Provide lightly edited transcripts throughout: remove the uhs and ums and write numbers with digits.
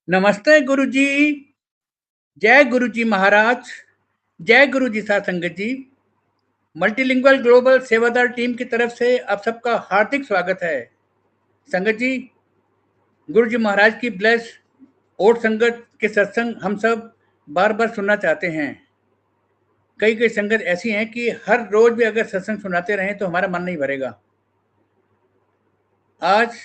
नमस्ते गुरुजी। जय गुरुजी महाराज। जय गुरुजी साथ संगत जी। मल्टीलिंगुअल ग्लोबल सेवादार टीम की तरफ से आप सबका हार्दिक स्वागत है। संगत जी, गुरुजी महाराज की ब्लेस और संगत के सत्संग हम सब बार बार सुनना चाहते हैं। कई कई संगत ऐसी हैं कि हर रोज भी अगर सत्संग सुनाते रहें तो हमारा मन नहीं भरेगा। आज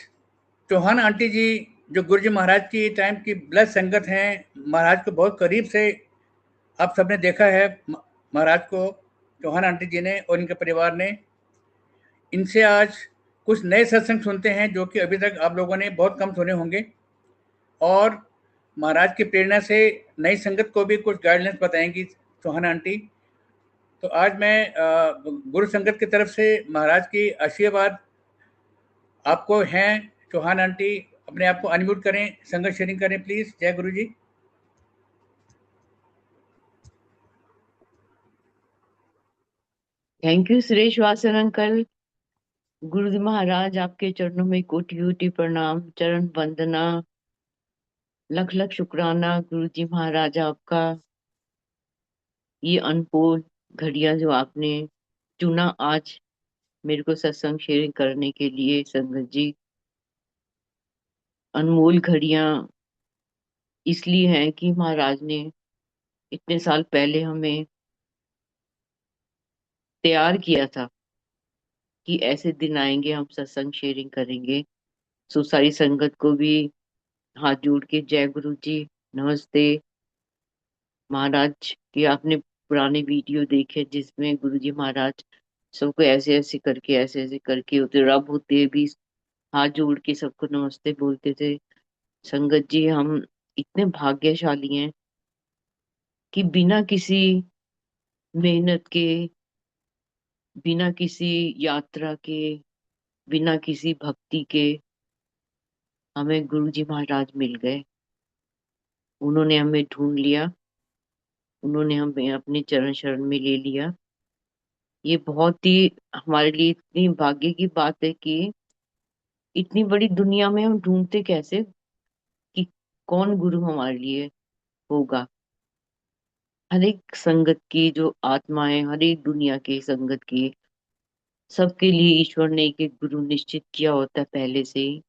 चौहान आंटी जी, जो गुरुजी महाराज की टाइम की ब्लेस संगत हैं, महाराज को बहुत करीब से आप सबने देखा है। महाराज को चौहान आंटी जी ने और इनके परिवार ने, इनसे आज कुछ नए सत्संग सुनते हैं जो कि अभी तक आप लोगों ने बहुत कम सुने होंगे, और महाराज की प्रेरणा से नई संगत को भी कुछ गाइडलाइंस बताएंगी चौहान आंटी। तो आज मैं गुरु संगत की तरफ से महाराज की आशीर्वाद आपको हैं। चौहान आंटी, अपने आप को अनम्यूट करें, संगत शेयरिंग करें प्लीज। जय गुरु जी। Thank you Suresh Vasan uncle. गुरुजी महाराज आपके चरणों में कोटि कोटि प्रणाम, चरण वंदना, लख लख शुक्राना। गुरुजी महाराज आपका ये अनमोल घड़ियां जो आपने चुना आज मेरे को सत्संग शेयरिंग करने के लिए, संगत जी, अनमोल घड़ियां इसलिए हैं कि महाराज ने इतने साल पहले हमें तैयार किया था कि ऐसे दिन आएंगे, हम सत्संग शेयरिंग करेंगे। सो सारी संगत को भी हाथ जोड़ के जय गुरु जी, नमस्ते। महाराज की आपने पुराने वीडियो देखे जिसमें गुरुजी महाराज सबको ऐसे ऐसे करके होते रब होते भी हाथ जोड़ के सबको नमस्ते बोलते थे। संगत जी, हम इतने भाग्यशाली हैं कि बिना किसी मेहनत के, बिना किसी यात्रा के, बिना किसी भक्ति के हमें गुरुजी महाराज मिल गए। उन्होंने हमें ढूंढ लिया, उन्होंने हमें अपने चरण शरण में ले लिया। ये बहुत ही हमारे लिए इतनी भाग्य की बात है कि इतनी बड़ी दुनिया में हम ढूंढते कैसे कि कौन गुरु हमारे लिए होगा। हर एक संगत की जो आत्माएं, हर एक दुनिया के संगत की, सबके लिए ईश्वर ने एक एक गुरु निश्चित किया होता है पहले से ही।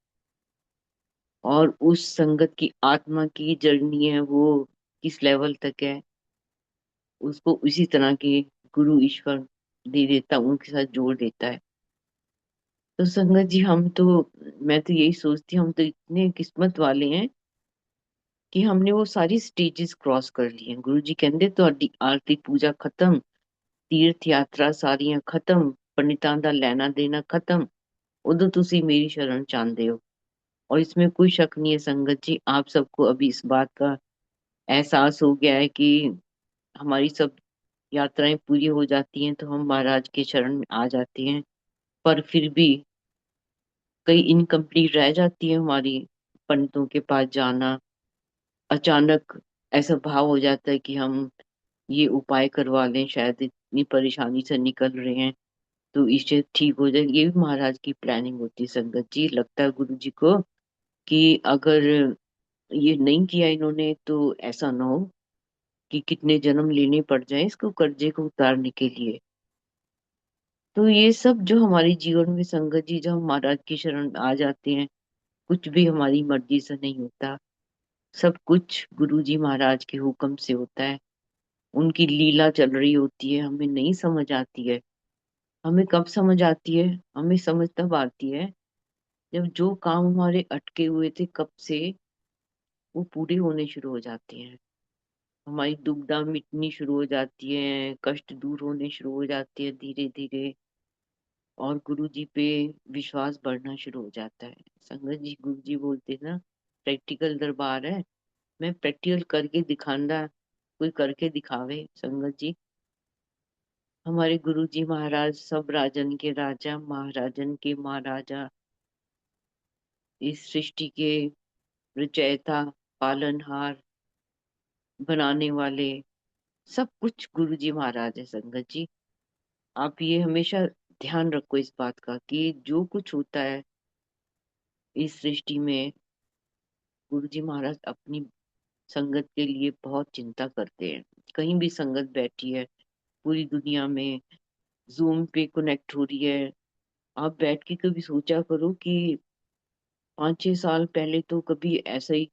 और उस संगत की आत्मा की जर्नी है, वो किस लेवल तक है, उसको उसी तरह के गुरु ईश्वर दे देता, उनके साथ जोड़ देता है। तो संगत जी, मैं तो यही सोचती हूँ, हम तो इतने किस्मत वाले हैं कि हमने वो सारी स्टेजेस क्रॉस कर ली हैं। गुरु जी कहते तो आरती पूजा खत्म, तीर्थ यात्रा सारियां खत्म, पंडितां दा लेना देना खत्म, उदो तुसी मेरी शरण चाहते हो। और इसमें कोई शक नहीं है संगत जी, आप सबको अभी इस बात का एहसास हो गया है कि हमारी सब यात्राएं पूरी हो जाती हैं तो हम महाराज के शरण में आ जाते हैं। पर फिर भी कई इनकम्प्लीट रह जाती है हमारी, पंडितों के पास जाना। अचानक ऐसा भाव हो जाता है कि हम ये उपाय करवा लें, शायद इतनी परेशानी से निकल रहे हैं तो इससे ठीक हो जाए। ये भी महाराज की प्लानिंग होती है संगत जी। लगता है गुरु जी को कि अगर ये नहीं किया इन्होंने तो ऐसा ना हो कि कितने जन्म लेने पड़ जाए इसको कर्जे को उतारने के लिए। तो ये सब जो हमारे जीवन में संगत जी, जब हम महाराज की शरण में आ जाते हैं, कुछ भी हमारी मर्जी से नहीं होता, सब कुछ गुरु जी महाराज के हुक्म से होता है। उनकी लीला चल रही होती है, हमें नहीं समझ आती है। हमें कब समझ आती है? हमें समझ तब आती है जब जो काम हमारे अटके हुए थे कब से, वो पूरे होने शुरू हो जाते हैं। हमारी दुविधा मिटनी शुरू हो जाती है, कष्ट दूर होने शुरू हो जाते हैं धीरे धीरे, और गुरु जी पे विश्वास बढ़ना शुरू हो जाता है। संगत जी, गुरु जी बोलते हैं ना, प्रैक्टिकल दरबार है, मैं प्रैक्टिकल करके दिखांदा, कोई करके दिखावे। संगत जी, हमारे गुरु जी महाराज सब राजन के राजा, महाराजन के महाराजा, इस सृष्टि के रचयिता, पालनहार, बनाने वाले, सब कुछ गुरु जी महाराज है। संगत जी, आप ये हमेशा ध्यान रखो इस बात का कि जो कुछ होता है इस सृष्टि में, गुरुजी महाराज अपनी संगत के लिए बहुत चिंता करते हैं। कहीं भी संगत बैठी है पूरी दुनिया में, जूम पे कनेक्ट हो रही है, आप बैठ के कभी सोचा करो कि 5-6 साल पहले तो कभी ऐसा ही,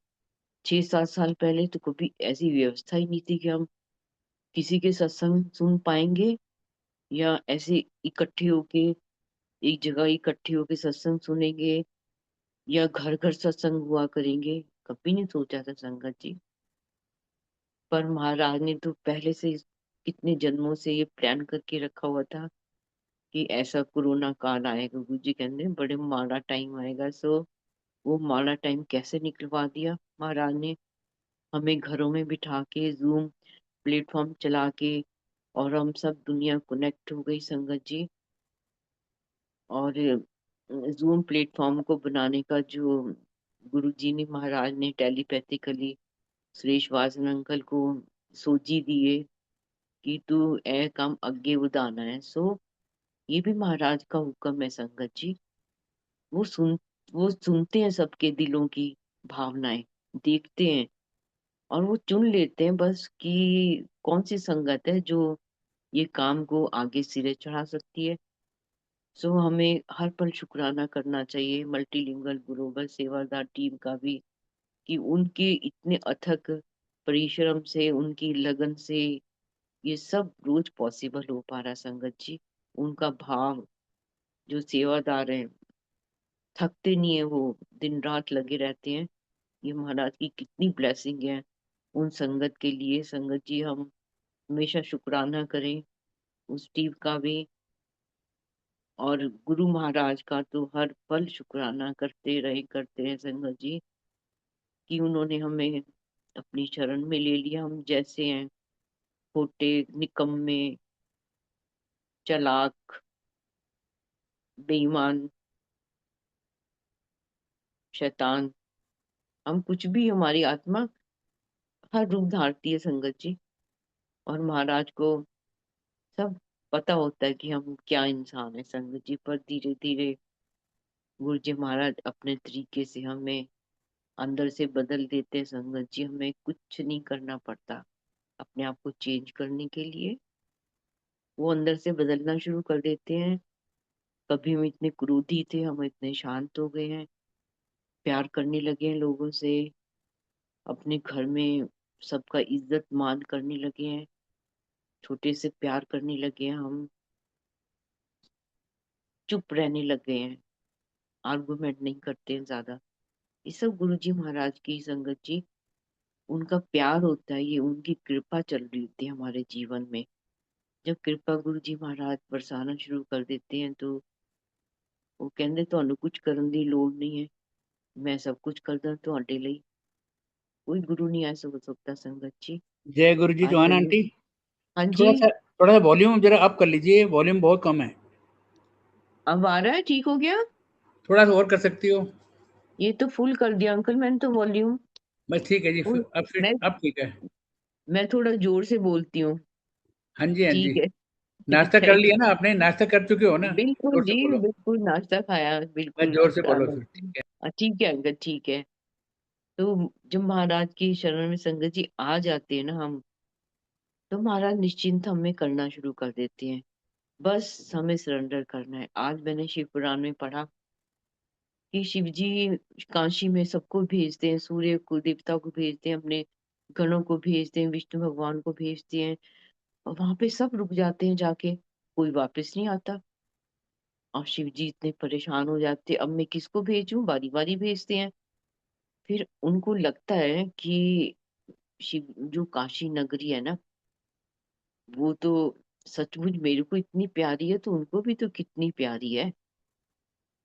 6-7 साल पहले तो कभी ऐसी व्यवस्था ही नहीं थी कि हम किसी के सत्संग सुन पाएंगे, या ऐसे इकट्ठे होके एक जगह इकट्ठे होके सत्संग सुनेंगे, या घर घर सत्संग हुआ करेंगे। कभी नहीं सोचा था संगत जी। पर महाराज ने तो पहले से कितने जन्मों से ये प्लान करके रखा हुआ था कि ऐसा कोरोना काल आएगा। गुरु जी कहते बड़े माड़ा टाइम आएगा। सो वो माड़ा टाइम कैसे निकलवा दिया महाराज ने, हमें घरों में बिठा के जूम प्लेटफॉर्म चला के, और हम सब दुनिया कनेक्ट हो गई संगत जी। और जूम प्लेटफॉर्म को बनाने का जो गुरु जी ने महाराज ने टेलीपैथिकली सुरेश वासन अंकल को सोची दिए कि तू ए काम अगे उदाना है। सो ये भी महाराज का हुक्म है संगत जी। वो सुन वो सुनते हैं सबके दिलों की भावनाएं, देखते हैं, और वो चुन लेते हैं बस कि कौन सी संगत है जो ये काम को आगे सिरे चढ़ा सकती है। सो हमें हर पल शुक्राना करना चाहिए मल्टीलिंगुअल ग्लोबल सेवादार टीम का भी, कि उनके इतने अथक परिश्रम से, उनकी लगन से ये सब रोज पॉसिबल हो पा रहा संगत जी। उनका भाव, जो सेवादार हैं, थकते नहीं है वो, दिन रात लगे रहते हैं। ये महाराज की कितनी ब्लेसिंग है उन संगत के लिए संगत जी। हम हमेशा शुक्राना करें उस टीम का भी, और गुरु महाराज का तो हर पल शुक्राना करते रहे संगत जी, कि उन्होंने हमें अपनी शरण में ले लिया। हम जैसे हैं, खोटे, निकम्मे, चालाक, बेईमान, शैतान, हम कुछ भी, हमारी आत्मा हर रूप धारती है संगत जी। और महाराज को सब पता होता है कि हम क्या इंसान है संगत जी। पर धीरे धीरे गुरु जी महाराज अपने तरीके से हमें अंदर से बदल देते हैं संगत जी। हमें कुछ नहीं करना पड़ता अपने आप को चेंज करने के लिए, वो अंदर से बदलना शुरू कर देते हैं। कभी हम इतने क्रोधी थे, हम इतने शांत हो गए हैं, प्यार करने लगे हैं लोगों से, अपने घर में सबका इज्जत मान करने लगे हैं, छोटे से प्यार करने लगे हैं, हम चुप रहने लग गए हैं, आर्गुमेंट नहीं करते हैं ज्यादा। ये सब गुरु जी महाराज की संगत जी, उनका प्यार होता है, ये उनकी कृपा चल रही होती है हमारे जीवन में। जब कृपा गुरु जी महाराज बरसाना शुरू कर देते हैं तो वो कहते ਤੁਹਾਨੂੰ कुछ करने की लोड़ नहीं है, मैं सब कुछ करदा ਤੁਹਾਡੇ ਲਈ। कोई गुरु नहीं ऐसा हो सकता संगत जी। जय गुरु जी आज चौहान मैंने, आंटी। हाँ जी, थोड़ा सा वॉल्यूम जरा अप कर लीजिए, वॉल्यूम बहुत कम है। अब आ रहा है, ठीक हो गया। थोड़ा सा और कर सकती हो? ये तो फुल कर दिया अंकल मैंने तो वॉल्यूम बस ठीक है जी, फुल। फिर मैं अब ठीक है। मैं थोड़ा जोर से बोलती हूँ। हाँ जी, हाँ जी। ठीक है, नाश्ता ठीक है। कर लिया ना आपने? नाश्ता कर चुके हो ना? बिल्कुल जोर से जी, बोलो। बिल्कुल नाश्ता खाया, बस बिल्कुल जोर से बोलो आनंद। फिर, ठीक है। ठीक है अंकल, ठीक है। तो जब महाराज की शरण में संगत जी आ जाते हैं ना हम, तो महाराज निश्चिंत हमें करना शुरू कर देते हैं। बस हमें सरेंडर करना है। आज मैंने शिव पुराण में पढ़ा कि शिव जी काशी में सबको भेजते हैं, सूर्य को, देवता को भेजते हैं, अपने गणों को भेजते हैं, विष्णु भगवान को भेजते हैं, और वहां पे सब रुक जाते हैं जाके, कोई वापस नहीं आता। और शिव जी इतने परेशान हो जाते हैं, अब मैं किसको भेजूं, बारी बारी भेजते हैं। फिर उनको लगता है कि शिव, जो काशी नगरी है ना, वो तो सचमुच मेरे को इतनी प्यारी है, तो उनको भी तो कितनी प्यारी है।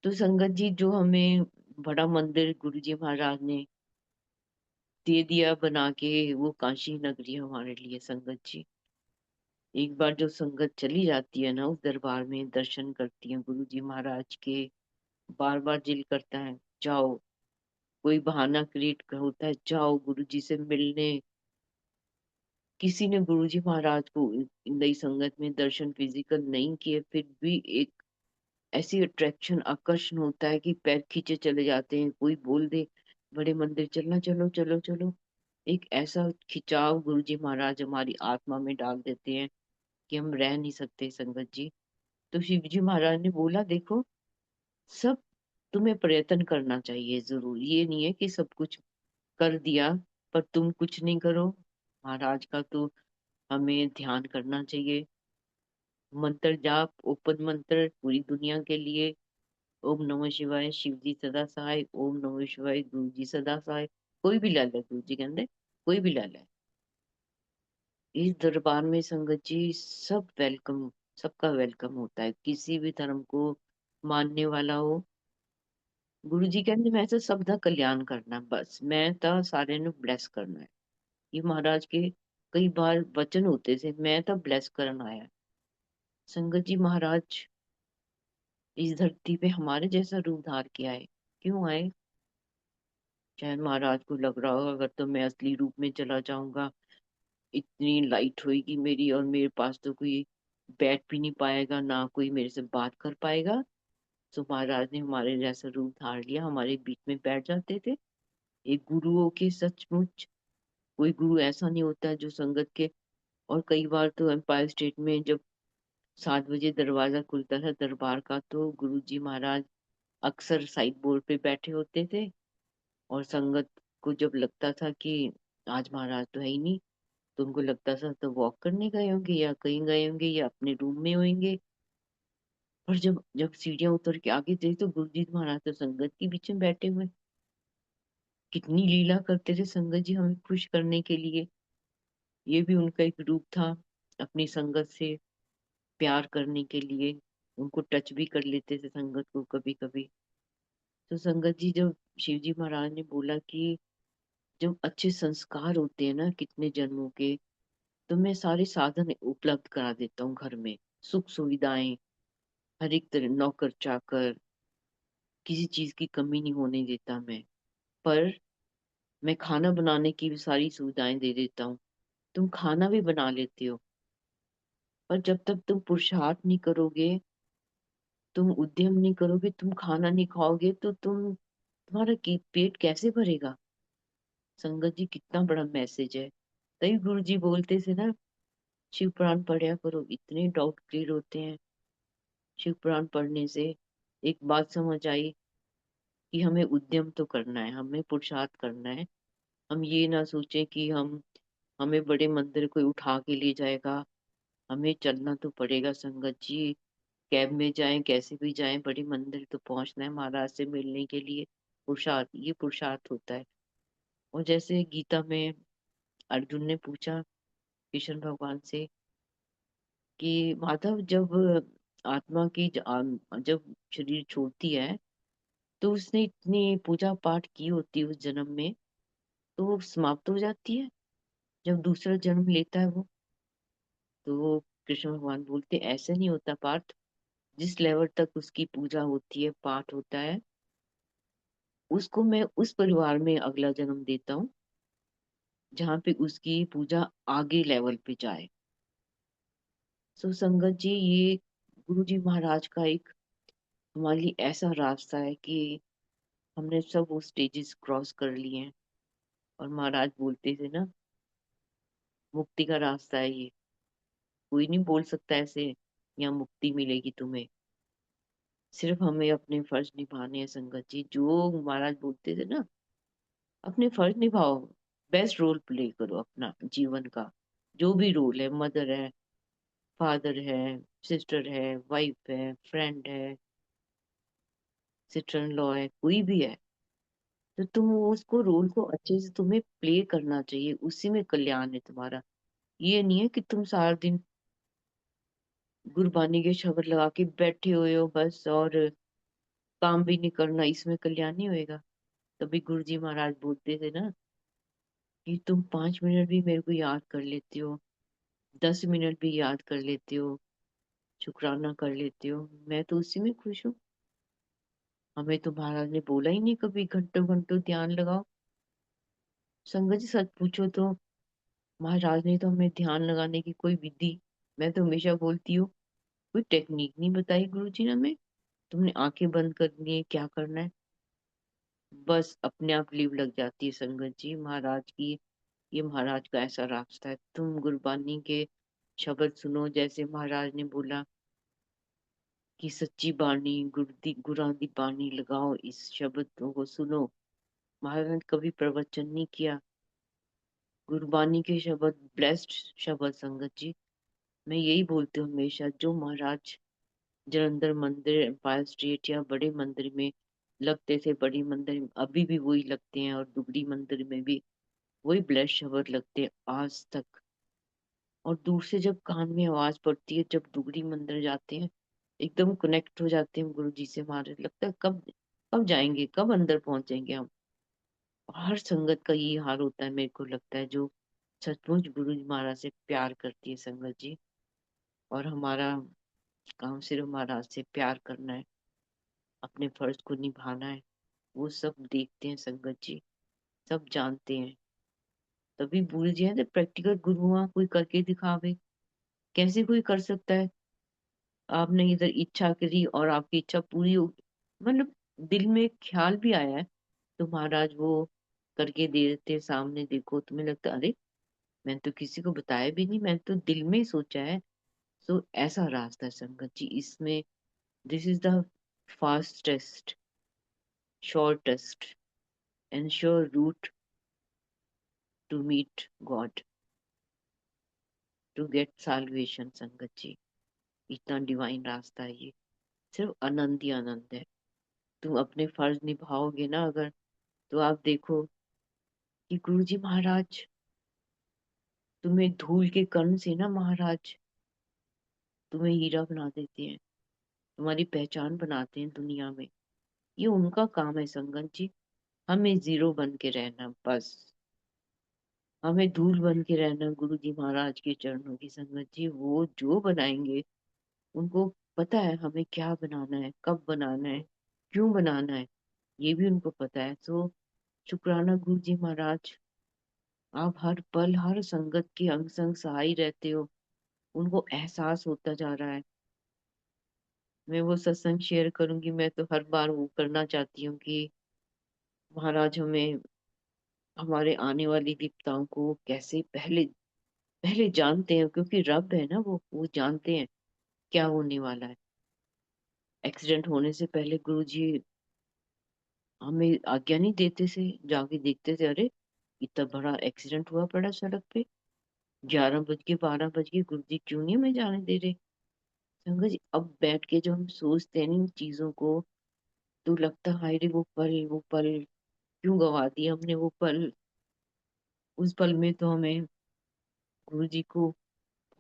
तो संगत जी, जो हमें बड़ा मंदिर गुरु जी महाराज ने दे दिया बना के, वो काशी नगरी हमारे लिए संगत जी। एक बार जो संगत चली जाती है ना उस दरबार में, दर्शन करती है गुरु जी महाराज के, बार बार दिल करता है जाओ। कोई बहाना क्रिएट होता है, जाओ गुरु जी से मिलने। किसी ने गुरु जी महाराज को नई संगत में दर्शन फिजिकल नहीं किए, फिर भी एक ऐसी अट्रैक्शन, आकर्षण होता है कि पैर खींचे चले जाते हैं। कोई बोल दे बड़े मंदिर चलना, चलो चलो चलो। एक ऐसा खिंचाव गुरु जी महाराज हमारी आत्मा में डाल देते हैं कि हम रह नहीं सकते संगत जी। तो शिव जी महाराज ने बोला, देखो, सब तुम्हें प्रयत्न करना चाहिए जरूर, ये नहीं है कि सब कुछ कर दिया पर तुम कुछ नहीं करो। महाराज का तो हमें ध्यान करना चाहिए। मंत्र जाप, ओपन मंत्र पूरी दुनिया के लिए, ओम नमः शिवाय, शिव जी सदा सहाय, ओम नमः शिवाय, गुरु जी सदा सहाय। कोई भी ला ले, गुरु जी कहते कोई भी ला ले। इस दरबार में संगत जी सब वेलकम, सबका वेलकम होता है, किसी भी धर्म को मानने वाला हो। गुरु जी कहते मैं तो सबका कल्याण करना, बस मैं तो सारे नु ब्लेस करना है। ये महाराज के कई बार वचन होते थे, मैं तो ब्लेस करना आया। संगत जी महाराज इस धरती पे हमारे जैसा रूप धार के आए। क्यों आए? शायद महाराज को लग रहा होगा, अगर तो मैं असली रूप में चला जाऊंगा, इतनी लाइट होगी मेरी, और मेरे पास तो कोई बैठ भी नहीं पाएगा, ना कोई मेरे से बात कर पाएगा। तो महाराज ने हमारे जैसा रूप धार लिया, हमारे बीच में बैठ जाते थे। एक गुरुओं के सचमुच कोई गुरु ऐसा नहीं होता जो संगत के। और कई बार तो एम्पायर स्टेट में जब 7 बजे दरवाजा खुलता था दरबार का, तो गुरु जी महाराज अक्सर साइड बोर्ड पे बैठे होते थे। और संगत को जब लगता था कि आज महाराज तो है ही नहीं, तो उनको लगता था तो वॉक करने गए होंगे या कहीं गए होंगे या अपने रूम में होंगे। पर जब जब सीढ़ियां उतर के आगे थे तो गुरुजी महाराज तो संगत के बीच में बैठे हुए। कितनी लीला करते थे संगत जी हमें खुश करने के लिए। ये भी उनका एक रूप था, अपनी संगत से प्यार करने के लिए। उनको टच भी कर लेते थे संगत को कभी कभी। तो संगत जी, जब शिव जी महाराज ने बोला कि जब अच्छे संस्कार होते हैं ना कितने जन्मों के, तो मैं सारे साधन उपलब्ध करा देता हूँ घर में। सुख सुविधाएं, हर एक तरह, नौकर चाकर, किसी चीज की कमी नहीं होने देता मैं। पर मैं खाना बनाने की भी सारी सुविधाएं दे देता हूँ। तुम खाना भी बना लेते हो, पर जब तक तुम पुरुषार्थ नहीं करोगे, तुम उद्यम नहीं करोगे, तुम खाना नहीं खाओगे, तो तुम्हारा पेट कैसे भरेगा? संगत जी कितना बड़ा मैसेज है। तभी गुरु जी बोलते थे ना, शिव पुराण पढ़या करो, इतने डाउट क्लियर होते हैं। शिव पुराण पढ़ने से एक बात समझ आई कि हमें उद्यम तो करना है, हमें पुरुषार्थ करना है। हम ये ना सोचें कि हमें बड़े मंदिर कोई उठा के ले जाएगा। हमें चलना तो पड़ेगा संगत जी। कैब में जाएं, कैसे भी जाएं, बड़े मंदिर तो पहुंचना है महाराज से मिलने के लिए। पुरुषार्थ, ये पुरुषार्थ होता है। और जैसे गीता में अर्जुन ने पूछा कृष्ण भगवान से कि माधव, जब आत्मा की जब शरीर छोड़ती है, तो उसने इतनी पूजा पाठ की होती है उस जन्म में, तो वो समाप्त हो जाती है जब दूसरा जन्म लेता है वो। तो कृष्ण भगवान बोलते ऐसे नहीं होता पार्थ। जिस लेवल तक उसकी पूजा होती है, पाठ होता है, उसको मैं उस परिवार में अगला जन्म देता हूँ जहाँ पे उसकी पूजा आगे लेवल पे जाए। सो संगत जी, ये गुरु जी महाराज का एक हमारे लिए ऐसा रास्ता है कि हमने सब वो स्टेजेस क्रॉस कर लिए हैं। और महाराज बोलते थे ना, मुक्ति का रास्ता है ये। कोई नहीं बोल सकता ऐसे यहाँ मुक्ति मिलेगी तुम्हें। सिर्फ हमें अपने फर्ज निभाने हैं संगत जी। जो महाराज बोलते थे ना, अपने फर्ज निभाओ, बेस्ट रोल प्ले करो अपना जीवन का। जो भी रोल है, मदर है, फादर है, सिस्टर है, वाइफ है, फ्रेंड है, सिस्टर इन लॉ है, कोई भी है, तो तुम उसको रोल को अच्छे से तुम्हें प्ले करना चाहिए, उसी में कल्याण है तुम्हारा। ये नहीं है कि तुम सारा दिन गुरबानी के शब्द लगा के बैठे हुए हो बस, और काम भी नहीं करना, इसमें कल्याण नहीं होएगा। तभी गुरु जी महाराज बोलते थे ना कि तुम 5 मिनट भी मेरे को याद कर लेते हो, 10 मिनट भी याद कर लेते हो, शुक्राना कर लेते हो, मैं तो उसी में खुश हूँ। हमें तो महाराज ने बोला ही नहीं कभी घंटों घंटों ध्यान लगाओ। संगत जी सच पूछो तो महाराज ने तो हमें ध्यान लगाने की कोई विधि, मैं तो हमेशा बोलती हूँ, कोई टेक्निक नहीं बताई गुरु जी ने हमें। तुमने आंखें बंद करनी है, क्या करना है, बस अपने आप लीव लग जाती है संगत जी महाराज की। ये महाराज का ऐसा रास्ता है। तुम गुरबानी के शब्द सुनो, जैसे महाराज ने बोला कि सच्ची बानी गुरां दी बानी लगाओ, इस शब्दों को सुनो। महाराज ने कभी प्रवचन नहीं किया। गुरबानी के शब्द ब्लेस्ड शब्द संगत जी। मैं यही बोलती हूँ हमेशा, जो महाराज जलंधर मंदिर, एम्पायर स्टेट या बड़े मंदिर में लगते थे, बड़ी मंदिर में अभी भी वही लगते हैं, और दुगड़ी मंदिर में भी वही ब्लेस्ड शब्द लगते हैं आज तक। और दूर से जब कान में आवाज पड़ती है, जब दुगड़ी मंदिर जाते हैं, एकदम कनेक्ट हो जाते हैं गुरु जी से। हमारे लगता है कब कब जाएंगे, कब अंदर पहुंचेंगे हम। और हर संगत का ये हाल होता है, मेरे को लगता है, जो सचमुच गुरु जी महाराज से प्यार करती है संगत जी। और हमारा काम सिर्फ महाराज से प्यार करना है, अपने फर्ज को निभाना है। वो सब देखते हैं संगत जी, सब जानते हैं। तभी भूल जाए तो प्रैक्टिकल गुरु वहाँ कोई करके दिखावे, कैसे कोई कर सकता है। आपने इधर इच्छा करी और आपकी इच्छा पूरी हो, मतलब दिल में एक ख्याल भी आया है, तो महाराज वो करके दे देते हैं सामने। देखो, तुम्हें लगता है अरे मैंने तो किसी को बताया भी नहीं, मैंने तो दिल में ही सोचा है। तो ऐसा रास्ता है संगत जी इसमें। This is the fastest, shortest and sure route to meet God, to get salvation sangat ji. इतना डिवाइन रास्ता है ये, सिर्फ आनंद ही आनंद है। तुम अपने फर्ज निभाओगे ना अगर, तो आप देखो कि गुरु जी महाराज तुम्हें धूल के कण से ना महाराज तुम्हें हीरा बना देते हैं, तुम्हारी पहचान बनाते हैं दुनिया में। ये उनका काम है संगत जी। हमें जीरो बन के रहना बस, हमें धूल बन के रहना गुरु जी महाराज के चरणों की संगत जी। वो जो बनाएंगे, उनको पता है हमें क्या बनाना है, कब बनाना है, क्यों बनाना है, ये भी उनको पता है। तो शुक्राना गुरु जी महाराज, आप हर पल हर संगत के अंग संग सहाय रहते हो, उनको एहसास होता जा रहा है। मैं वो सत्संग शेयर करूंगी, मैं तो हर बार वो करना चाहती हूँ कि महाराज हमें हमारे आने वाली विपदाओं को कैसे पहले पहले जानते हैं, क्योंकि रब है ना, वो जानते हैं क्या होने वाला है। एक्सीडेंट होने से पहले गुरु जी हमें आज्ञा नहीं देते थे, जाके देखते थे, अरे इतना बड़ा एक्सीडेंट हुआ पड़ा सड़क पे, 11 बज के 12 बज के, गुरु जी क्यों नहीं हमें जाने दे रहे। संगत जी अब बैठ के जो हम सोचते हैं ना इन चीजों को, तो लगता है हाय रे वो पल क्यों गवा दिया हमने वो पल। उस पल में तो हमें गुरु जी को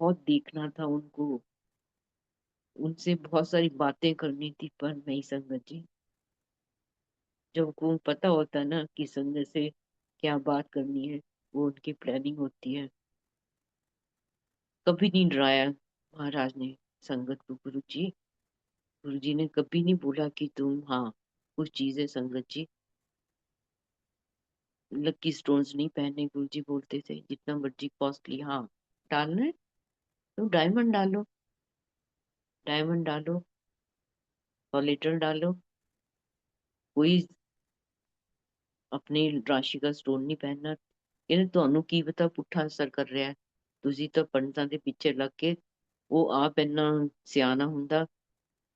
बहुत देखना था, उनको उनसे बहुत सारी बातें करनी थी, पर नहीं संगत जी। जब को पता होता है ना कि संगत से क्या बात करनी है, वो उनकी प्लानिंग होती है। कभी नहीं डराया महाराज ने संगत को। गुरु जी ने कभी नहीं बोला कि तुम, हाँ कुछ चीजें संगत जी, लकी स्टोन्स नहीं पहनने गुरु जी बोलते थे, जितना मर्जी कॉस्टली, हाँ डालना है तो डायमंड डालो, डायमंड डालो, पॉलिटर डालो, कोई अपनी राशि का स्टोन नहीं पहनना। ਇਹਨੇ ਤੁਹਾਨੂੰ ਕੀ ਪਤਾ ਪੁੱਠਾ ਅਸਰ ਕਰ ਰਿਹਾ ਹੈ। ਤੁਸੀਂ ਤਾਂ ਪੰਡਤਾਂ ਦੇ ਪਿੱਛੇ ਲੱਗ ਕੇ, ਉਹ ਆਪ ਇੰਨਾ ਸਿਆਣਾ ਹੁੰਦਾ,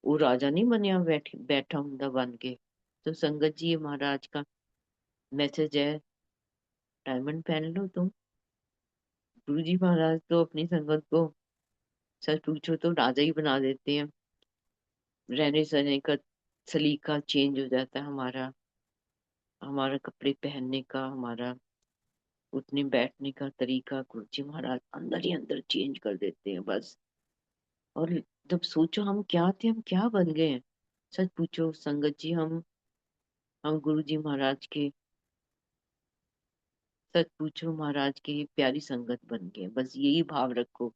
वो राजा नहीं बनया, बैठा ਹੁੰਦਾ बन के। तो संगत जी ये महाराज का मैसेज है, डायमंड पहन लो तुम। गुरु जी महाराज तो अपनी संगत को सच पूछो तो राजा ही बना देते हैं। रहने सहने का सलीका चेंज हो जाता है हमारा, हमारा कपड़े पहनने का, हमारा उठने बैठने का तरीका गुरु जी महाराज अंदर ही अंदर चेंज कर देते हैं बस। और जब सोचो हम क्या थे, हम क्या बन गए हैं। सच पूछो संगत जी, हम गुरु जी महाराज के, सच पूछो महाराज की प्यारी संगत बन गए। बस यही भाव रखो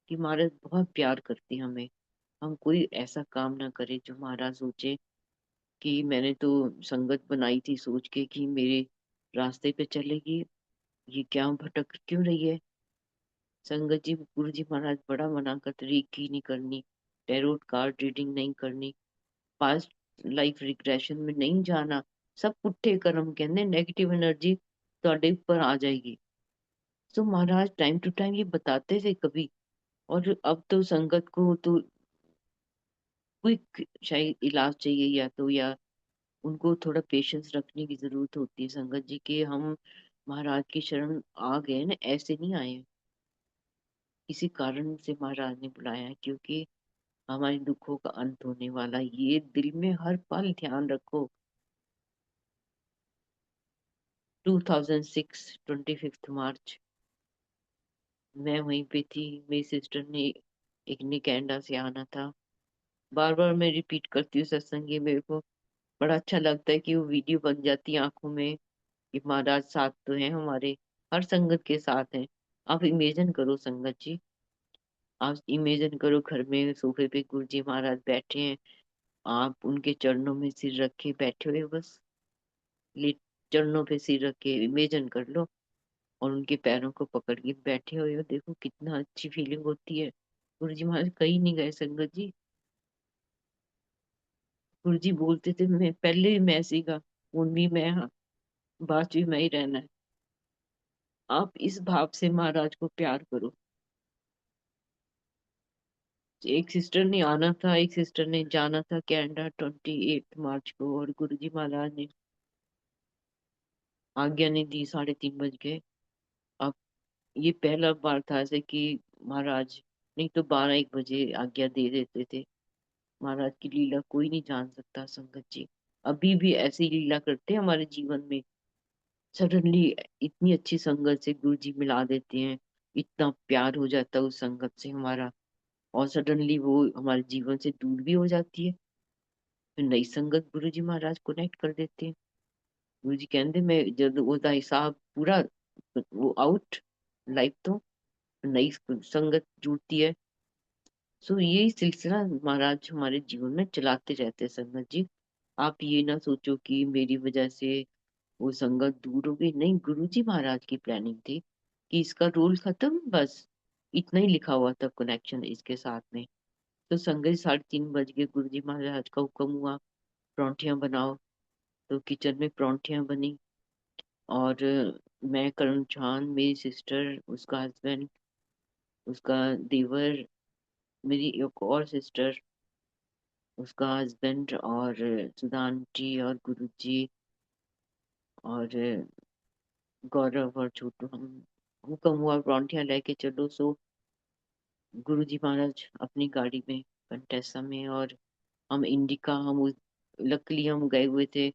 कि महाराज बहुत प्यार करते हैं हमें। हम कोई ऐसा काम ना करें जो महाराज सोचे कि मैंने तो संगत बनाई थी सोच के कि मेरे रास्ते पे चलेगी, ये क्या भटक क्यों रही है। संगत जी गुरु जी महाराज बड़ा मना करते, रेकी नहीं करनी, टैरोट कार्ड रीडिंग नहीं करनी, पास्ट लाइफ रिग्रेशन में नहीं जाना। सब पुट्ठे कर्म कहते, नेगेटिव एनर्जी ਤੁਹਾਡੇ ऊपर आ जाएगी। तो महाराज टाइम टू टाइम ये बताते थे कभी। और अब तो संगत को तो क्विक शायद इलाज चाहिए, या तो या उनको थोड़ा पेशेंस रखने की जरूरत होती है संगत जी के। हम महाराज की शरण आ गए ना, ऐसे नहीं आए हैं, किसी कारण से महाराज ने बुलाया है, क्योंकि हमारे दुखों का अंत होने वाला है। ये दिल में हर पल ध्यान रखो। 2006 25 मार्च मैं वहीं पे थी। मेरी सिस्टर ने, एक ने कनाडा से आना था। बार बार मैं रिपीट करती हूँ सत्संग, ये मेरे को बड़ा अच्छा लगता है कि वो वीडियो बन जाती है आंखों में कि महाराज साथ तो हैं हमारे, हर संगत के साथ हैं। आप इमेजिन करो संगत जी, आप इमेजिन करो घर में सोफे पे गुरु जी महाराज बैठे हैं, आप उनके चरणों में सिर रखे बैठे हुए, बस लेट, चरणों पे सिर रखे इमेजिन कर लो, और उनके पैरों को पकड़ के बैठे हुए हो। देखो कितना अच्छी फीलिंग होती है। गुरु जी महाराज कहीं नहीं गए संगत जी। गुरु जी बोलते थे, मैं पहले भी मैं सीगा, उन भी मैं, हाँ, बाद भी मैं ही रहना है। आप इस भाव से महाराज को प्यार करो। एक सिस्टर ने आना था, एक सिस्टर ने जाना था कनाडा 28 मार्च को, और गुरु जी महाराज ने आज्ञा नहीं दी, 3:30 बज गए। अब ये पहला बार था ऐसे कि महाराज, नहीं तो 12-1 बजे आज्ञा दे देते थे। महाराज की लीला कोई नहीं जान सकता संगत जी। अभी भी ऐसी लीला करते हैं हमारे जीवन में। सडनली इतनी अच्छी संगत से गुरु जी मिला देते हैं, इतना प्यार हो जाता है उस संगत से हमारा, और सडनली वो हमारे जीवन से दूर भी हो जाती है। फिर नई संगत गुरु जी महाराज कनेक्ट कर देते हैं। गुरु जी कहते मैं जब ਉਹਦਾ हिसाब पूरा वो आउट लाइफ तो नई संगत जुड़ती है। सो यही सिलसिला महाराज हमारे जीवन में चलाते रहते हैं संगत जी। आप ये ना सोचो कि मेरी वजह से वो संगत दूर हो गई, नहीं, गुरु जी महाराज की प्लानिंग थी कि इसका रोल खत्म, बस इतना ही लिखा हुआ था कनेक्शन इसके साथ में। तो संगत 3:30 बज के गुरु जी महाराज का हुक्म हुआ, परांठियां बनाओ। तो किचन में परांठियां बनी, और मैं, करण छान, मेरी सिस्टर, उसका हस्बैंड, उसका देवर, मेरी एक और सिस्टर, उसका हस्बैंड, और सुधा आंटी और गुरुजी और गौरव और छोटू, हम हुक्म हुआ परांठियां लेके चलो। सो गुरुजी महाराज अपनी गाड़ी में, कंटेसा में, और हम इंडिका, लकली हम गए हुए थे,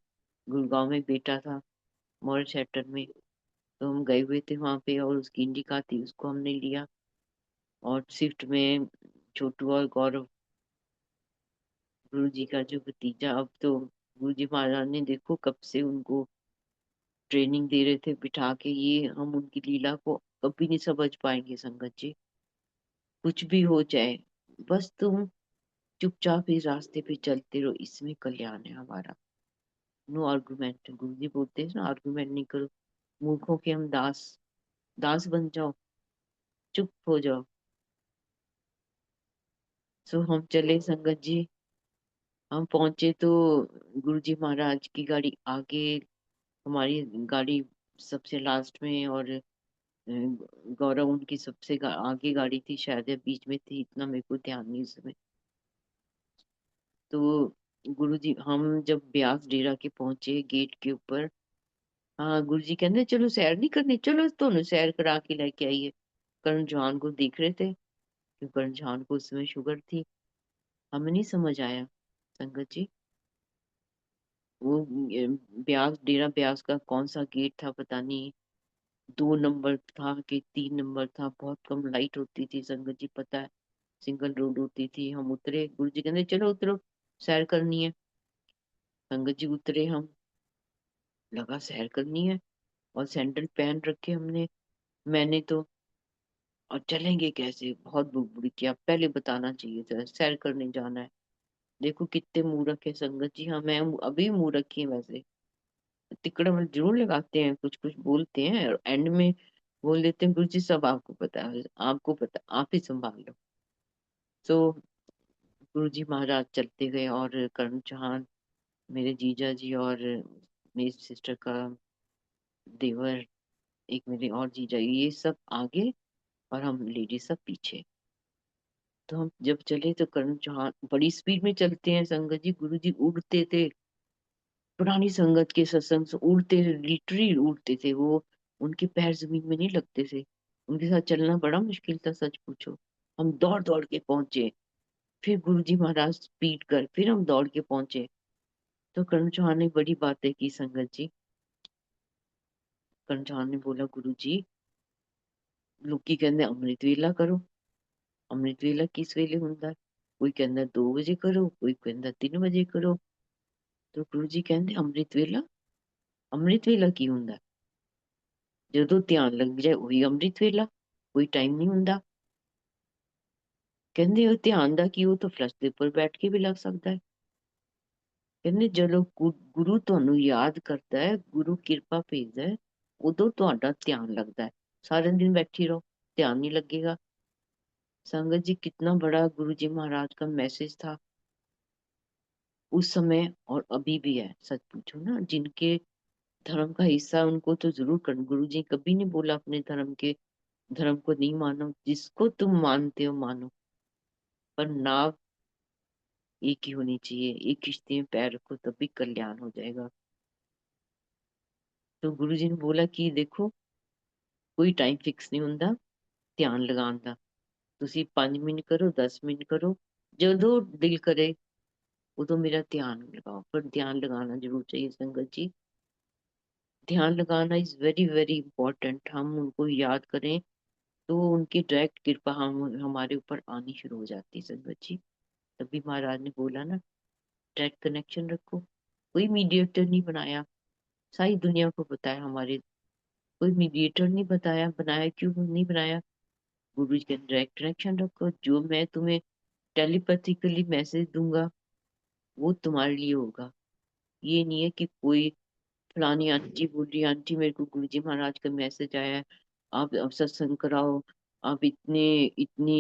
गुड़गांव में बेटा था मॉडल सेक्टर में, तो हम गए हुए थे वहां पे, और उसकी इंडिका थी, उसको हमने लिया। और शिफ्ट में छोटू और गौरव, गुरु जी का जो भतीजा, अब तो गुरु जी महाराज ने देखो कब से उनको ट्रेनिंग दे रहे थे बिठा के, ये हम उनकी लीला को कभी नहीं समझ पाएंगे संगत जी। कुछ भी हो जाए, बस तुम चुपचाप इस रास्ते पे चलते रहो, इसमें कल्याण है हमारा। नो आर्गुमेंट, गुरु जी बोलते हैं ना, आर्गुमेंट नहीं करो। मूर्खों के हम दास, दास बन जाओ, चुप हो जाओ। सो हम चले संगत जी। हम पहुंचे तो गुरु जी महाराज की गाड़ी आगे, हमारी गाड़ी सबसे लास्ट में, और गौरव उनकी सबसे आगे गाड़ी थी शायद, या बीच में थी, इतना मेरे को ध्यान नहीं उसमें। तो गुरु जी, हम जब ब्यास डेरा के पहुंचे गेट के ऊपर, हाँ, गुरु जी कहते चलो सैर नहीं करनी, चलो दोनों सैर करा के लेके आइए। करण जौहर को देख रहे थे, क्योंकि करण जौहर को उसमें शुगर थी। हमें नहीं समझ आया संगत जी, वो ब्यास डेरा ब्यास का कौन सा गेट था पता नहीं, 2 नंबर था कि 3 नंबर था, बहुत कम लाइट होती थी संगत जी, पता है, सिंगल रोड होती थी। हम उतरे, गुरु जी कहते चलो उतरो, सैर करनी है। संगत जी उतरे हम, लगा सैर करनी है, और सैंडल पहन रखे हमने, मैंने तो। और चलेंगे कैसे, बहुत बुड़बुड़ी किया, पहले बताना चाहिए था, सैर करने जाना है। देखो कितने मूर्ख है संगत जी, हाँ मैं अभी मूर्ख ही है वैसे। तिकड़ में जरूर लगाते हैं, कुछ कुछ बोलते हैं, और एंड में बोल देते हैं गुरु जी सब आपको पता है, आपको पता, आप ही संभाल लो। तो गुरु जी महाराज चलते गए, और करण चौहान, मेरे जीजा जी, और मेरी सिस्टर का देवर, एक मेरे और जीजा, ये सब आगे और हम लेडीज सब पीछे। तो हम जब चले तो करण चौहान बड़ी स्पीड में चलते हैं संगत जी, गुरु जी उड़ते थे, पुरानी संगत के सत्संग से उड़ते, लिटरली उड़ते थे वो, उनके पैर जमीन में नहीं लगते थे। उनके साथ चलना बड़ा मुश्किल था, सच पूछो। हम दौड़ दौड़ के पहुंचे, फिर गुरु जी महाराज स्पीड कर, फिर हम दौड़ के पहुंचे। तो करण चौहान ने बड़ी बातें की संगत जी। करण चौहान ने बोला, गुरु जी लोकी कहते अमृत वेला करो। अमृत वेला किस वेले ਹੁੰਦਾ? कोई कहता 2 बजे करो, कोई कहता 3 बजे करो। तो गुरु जी कहते अमृत वेला की ਹੁੰਦਾ? ਜਦੋਂ ਧਿਆਨ ਲੱਗ ਜਾਏ ਉਹੀ ਅੰਮ੍ਰਿਤ ਵੇਲਾ, ਕੋਈ ਟਾਈਮ ਨਹੀਂ ਹੁੰਦਾ। ਕਹਿੰਦੇ ਉਹ ਧਿਆਨ ਦਾ ਕੀ, ਉਹ ਤਾਂ ਫਲਸ਼ ਦੇ ਉੱਪਰ ਬੈਠ ਕੇ ਵੀ ਲੱਗ ਸਕਦਾ ਹੈ। ਕਹਿੰਦੇ ਜਦੋਂ ਗੁਰੂ ਤੁਹਾਨੂੰ ਯਾਦ ਕਰਦਾ ਹੈ, ਗੁਰੂ ਕਿਰਪਾ ਭੇਜਦਾ ਹੈ, ਉਦੋਂ ਤੁਹਾਡਾ ਧਿਆਨ लगता है। सारे दिन बैठी रहो, ध्यान नहीं लगेगा। संगत जी कितना बड़ा गुरु जी महाराज का मैसेज था उस समय, और अभी भी है। सच पूछो ना, जिनके धर्म का हिस्सा उनको तो जरूर कर। गुरु जी कभी नहीं बोला अपने धर्म को नहीं मानो, जिसको तुम मानते हो मानो, पर नाव एक ही होनी चाहिए, एक किश्ती में पैर रखो तभी कल्याण हो जाएगा। तो गुरु जी ने बोला कि देखो कोई टाइम फिक्स नहीं ਹੁੰਦਾ ध्यान लगाਉਣ ਦਾ। ਤੁਸੀਂ 5 ਮਿੰਟ ਕਰੋ, 10 ਮਿੰਟ ਕਰੋ, ਜਦੋਂ दिल करे उਦੋਂ मेरा ध्यान लगाओ। पर ध्यान लगाना जरूर चाहिए संगत जी। ध्यान लगाना इज वेरी वेरी इंपॉर्टेंट। हम उनको याद करें तो उनकी डायरेक्ट कृपा हम हमारे ऊपर आनी शुरू हो जाती है संगत जी। तभी महाराज ने बोला ना, डायरेक्ट कनेक्शन रखो। कोई मीडिएटर नहीं बनाया, सारी दुनिया को बताया हमारे। कोई मीडिएटर नहीं बताया, बनाया क्यों नहीं बनाया? गुरु जी के डायरेक्ट कनेक्शन रखो। जो मैं तुम्हें टेलीपैथिकली मैसेज दूंगा वो तुम्हारे लिए होगा। ये नहीं है कि कोई फलानी आंटी बोल रही, आंटी मेरे को गुरु जी महाराज का मैसेज आया है, आप अब सत्संग कराओ, आप इतने इतनी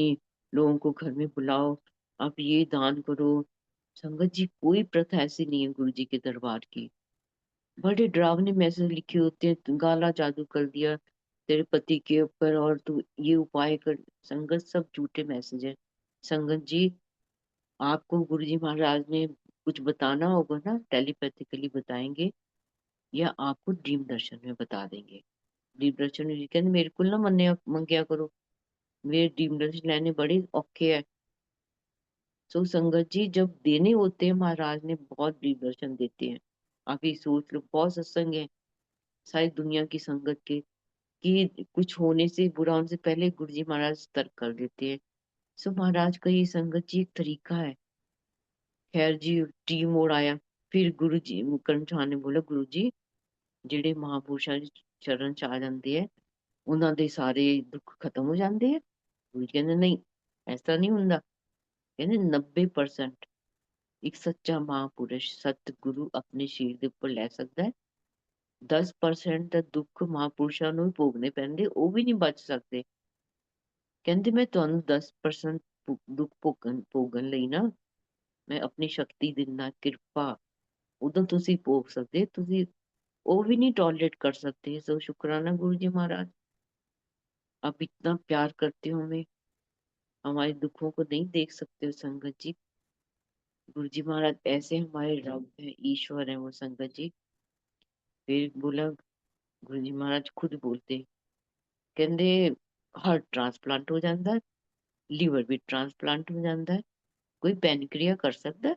लोगों को घर में बुलाओ, आप ये दान करो। संगत जी कोई प्रथा ऐसी नहीं है गुरु जी के दरबार की। बड़े डरावने मैसेज लिखे होते हैं, गाला जादू कर दिया तेरे पति के ऊपर और तू ये उपाय कर। संगत सब झूठे मैसेज है। संगत जी आपको गुरु जी महाराज ने कुछ बताना होगा ना, टेलीपैथिकली बताएंगे या आपको ड्रीम दर्शन में बता देंगे। ड्रीम दर्शन में कहते मेरे को ना मन्ने मंगया करो, मेरे ड्रीम दर्शन लेने बड़े औखे है। सो संगत जी जब देने होते हैं महाराज ने बहुत ड्रीम दर्शन देते हैं। आप ये सोच लो, बहुत सत्संग है सारी दुनिया की संगत के, कि कुछ होने से बुरा होने से पहले गुरु जी महाराज सतर्क कर देते हैं। सो महाराज का ये संगत जी एक तरीका है। खैर जी टीम मोड़ आया, फिर गुरु जी करण चौहान ने बोला, गुरु जी ਜਿਹੜੇ ਮਹਾਂਪੁਰਸ਼ਾਂ ਦੇ ਚਰਨ ਚ ਆ ਜਾਂਦੇ ਹੈ ਉਹਨਾਂ ਦੇ ਸਾਰੇ ਦੁੱਖ ਖਤਮ ਹੋ ਜਾਂਦੇ ਆ। ਗੁਰੂ ਜੀ ਕਹਿੰਦੇ ਨਹੀਂ, ਇਸ ਤਰ੍ਹਾਂ ਨਹੀਂ ਹੁੰਦਾ। ਕਹਿੰਦੇ 90% ਇੱਕ ਸੱਚਾ ਮਹਾਂਪੁਰਸ਼ ਸਤਿਗੁਰੂ ਆਪਣੇ ਸ਼ਰੀਰ ਦੇ ਉੱਪਰ ਲੈ ਸਕਦਾ ਹੈ। 10% ਦਾ ਦੁੱਖ ਮਹਾਂਪੁਰਸ਼ਾਂ ਨੂੰ ਹੀ ਭੋਗਣੇ ਪੈਂਦੇ, ਉਹ ਵੀ ਨਹੀਂ ਬਚ ਸਕਦੇ। ਕਹਿੰਦੇ ਮੈਂ ਤੁਹਾਨੂੰ 10% ਦੁੱਖ ਭੋਗਣ ਲਈ ਨਾ ਮੈਂ ਆਪਣੀ ਸ਼ਕਤੀ ਦਿੰਦਾ, ਕਿਰਪਾ ਉਦੋਂ ਤੁਸੀਂ ਭੋਗ ਸਕਦੇ, ਤੁਸੀਂ वो भी नहीं टॉलरेट कर सकते। सो शुक्राना गुरु जी महाराज, आप इतना प्यार करते हो हमें, हमारे दुखों को नहीं देख सकते हो संगत जी। गुरु जी महाराज ऐसे हमारे रब है, ईश्वर है वो संगत जी। फिर बोला गुरु जी महाराज खुद बोलते, कहते हार्ट ट्रांसप्लांट हो जाता है, लीवर भी ट्रांसप्लांट हो जाता है, कोई पैनक्रिया कर सकता है?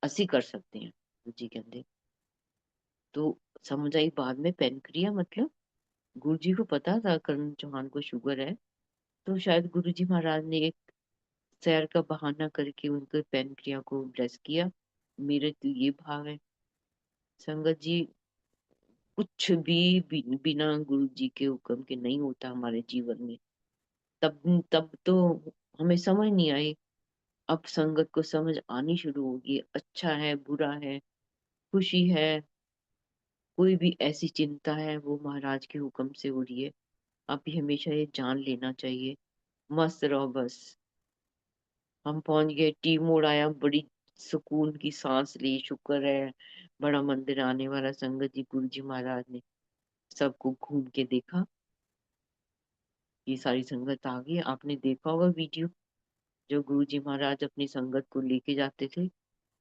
ਅਸੀਂ कर सकते हैं। गुरु जी कहते तो समझ आई बाद में पैनक्रिया मतलब। गुरु जी को पता था करण चौहान को शुगर है, तो शायद गुरु जी महाराज ने एक सैर का बहाना करके उनके पैनक्रिया को ब्लेस किया। मेरे तो ये भाव है संगत जी, कुछ भी बिना गुरु जी के हुक्म के नहीं होता हमारे जीवन में। तब तब तो हमें समझ नहीं आई, अब संगत को समझ आनी शुरू होगी। अच्छा है बुरा है, खुशी है, कोई भी ऐसी चिंता है वो महाराज के हुक्म से हो रही है। अभी हमेशा ये जान लेना चाहिए, मस्त रहो बस। हम पहुंच गए, टी मोड़ आया, बड़ी सुकून की सांस ली, शुक्र है बड़ा मंदिर आने वाला। संगत जी, गुरु जी महाराज ने सबको घूम के देखा, ये सारी संगत आ गई। आपने देखा होगा वीडियो, जो गुरु जी महाराज अपनी संगत को लेके जाते थे,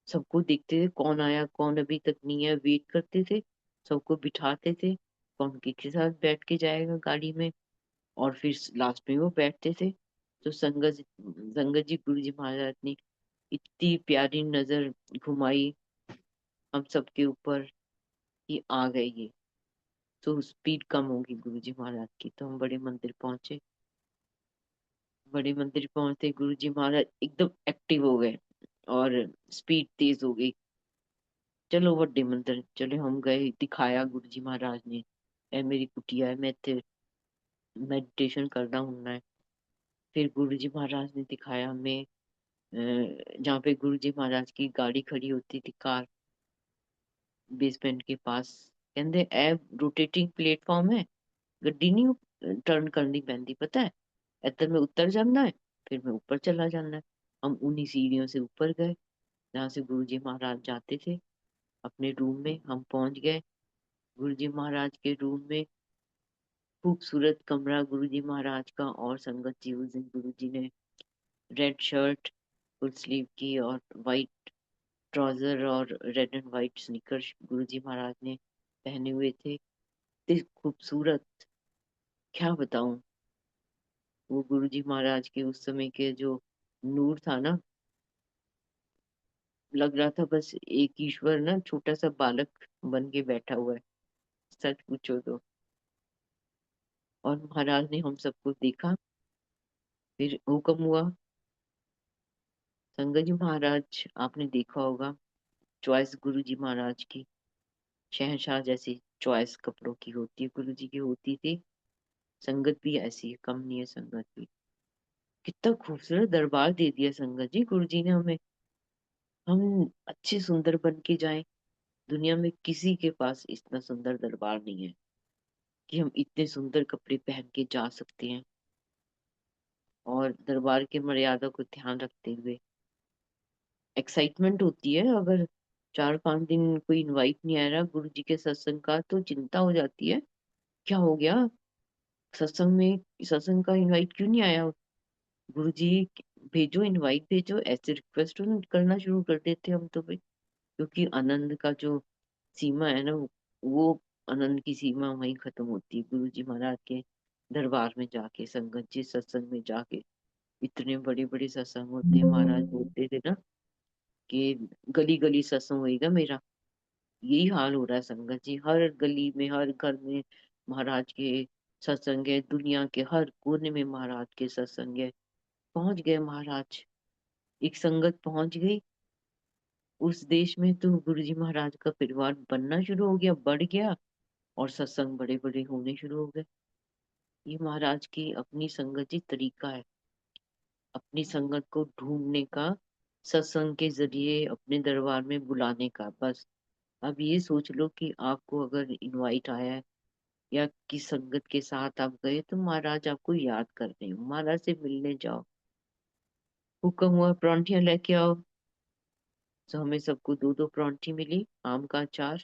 सबको देखते थे कौन आया कौन अभी तक नहीं है, वेट करते थे, सबको बिठाते थे कौन किसके साथ बैठ के जाएगा गाड़ी में, और फिर लास्ट में वो बैठते थे। तो संगत संगत जी, गुरु जी महाराज ने इतनी प्यारी नजर घुमाई हम सबके ऊपर कि आ गए ये, तो स्पीड कम होगी गुरु जी महाराज की। तो हम बड़े मंदिर पहुंचे। बड़े मंदिर पहुंचते गुरु जी महाराज एकदम एक्टिव हो गए और स्पीड तेज हो गई। चलो बड़े मंदिर चले, हम गए, दिखाया गुरु जी महाराज ने, ए मेरी कुटिया है, मैं इत्थे मेडिटेशन करना हूं है। फिर गुरु जी महाराज ने दिखाया हमें जहाँ पे गुरु जी महाराज की गाड़ी खड़ी होती थी, कार, बेसमेंट के पास। कहते ए रोटेटिंग प्लेटफॉर्म है, गड्डी नहीं टर्न करनी पैंदी, पता है, इधर में उतर जाना है, फिर मैं ऊपर चला जाना है। हम उन्हीं सीढ़ियों से ऊपर गए जहाँ से गुरु जी महाराज जाते थे अपने रूम में। हम पहुंच गए गुरु जी महाराज के रूम में। खूबसूरत कमरा गुरु जी महाराज का। और संगत जी, उस दिन गुरु जी ने रेड शर्ट फुल स्लीव की और वाइट ट्राउजर और रेड एंड वाइट स्नीकर्स गुरु जी महाराज ने पहने हुए थे। इतने खूबसूरत, क्या बताऊं, वो गुरु जी महाराज के उस समय के जो नूर था ना, लग रहा था बस एक ईश्वर ना छोटा सा बालक बन के बैठा हुआ है, सच पूछो तो। और महाराज ने हम सबको देखा, फिर हुक्म हुआ। संगत जी महाराज, आपने देखा होगा चॉइस गुरु जी महाराज की, शहनशाह जैसी चॉइस कपड़ों की होती है, गुरु जी की होती थी। संगत भी ऐसी है, कम नहीं है संगत भी। कितना खूबसूरत दरबार दे दिया संगत जी गुरु जी ने हमें। हम अच्छे सुंदर बन के जाएं, दुनिया में किसी के पास इतना सुंदर दरबार नहीं है कि हम इतने सुंदर कपड़े पहन के जा सकते हैं, और दरबार की मर्यादा को ध्यान रखते हुए। एक्साइटमेंट होती है, अगर 4-5 दिन कोई इनवाइट नहीं आ रहा गुरु जी के सत्संग का, तो चिंता हो जाती है, क्या हो गया, सत्संग में सत्संग का इनवाइट क्यों नहीं आया। गुरु जी भेजो, इनवाइट भेजो, ऐसे रिक्वेस्ट करना शुरू कर देते हम तो भाई। क्योंकि आनंद का जो सीमा है ना, वो आनंद की सीमा वहीं खत्म होती है गुरु जी महाराज के दरबार में जाके, संगत जी सत्संग में जाके। इतने बड़े बड़े सत्संग होते हैं, महाराज बोलते थे ना कि गली गली सत्संग होएगा मेरा। यही हाल हो रहा है संगत जी, हर गली में हर घर में महाराज के सत्संग है, दुनिया के हर कोने में महाराज के सत्संग है। पहुंच गए महाराज, एक संगत पहुंच गई उस देश में, तो गुरु जी महाराज का परिवार बनना शुरू हो गया, बढ़ गया, और सत्संग बड़े बड़े होने शुरू हो गए। ये महाराज की अपनी संगत जी तरीका है, अपनी संगत को ढूंढने का, सत्संग के जरिए अपने दरबार में बुलाने का, बस। अब ये सोच लो कि आपको अगर इनवाइट आया है या किस संगत के साथ आप गए, तो महाराज आपको याद कर रहे हो, महाराज से मिलने जाओ। हुक्म हुआ परौंठियां लेके आओ, तो हमें सबको दो दो परौंठी मिली, आम का अचार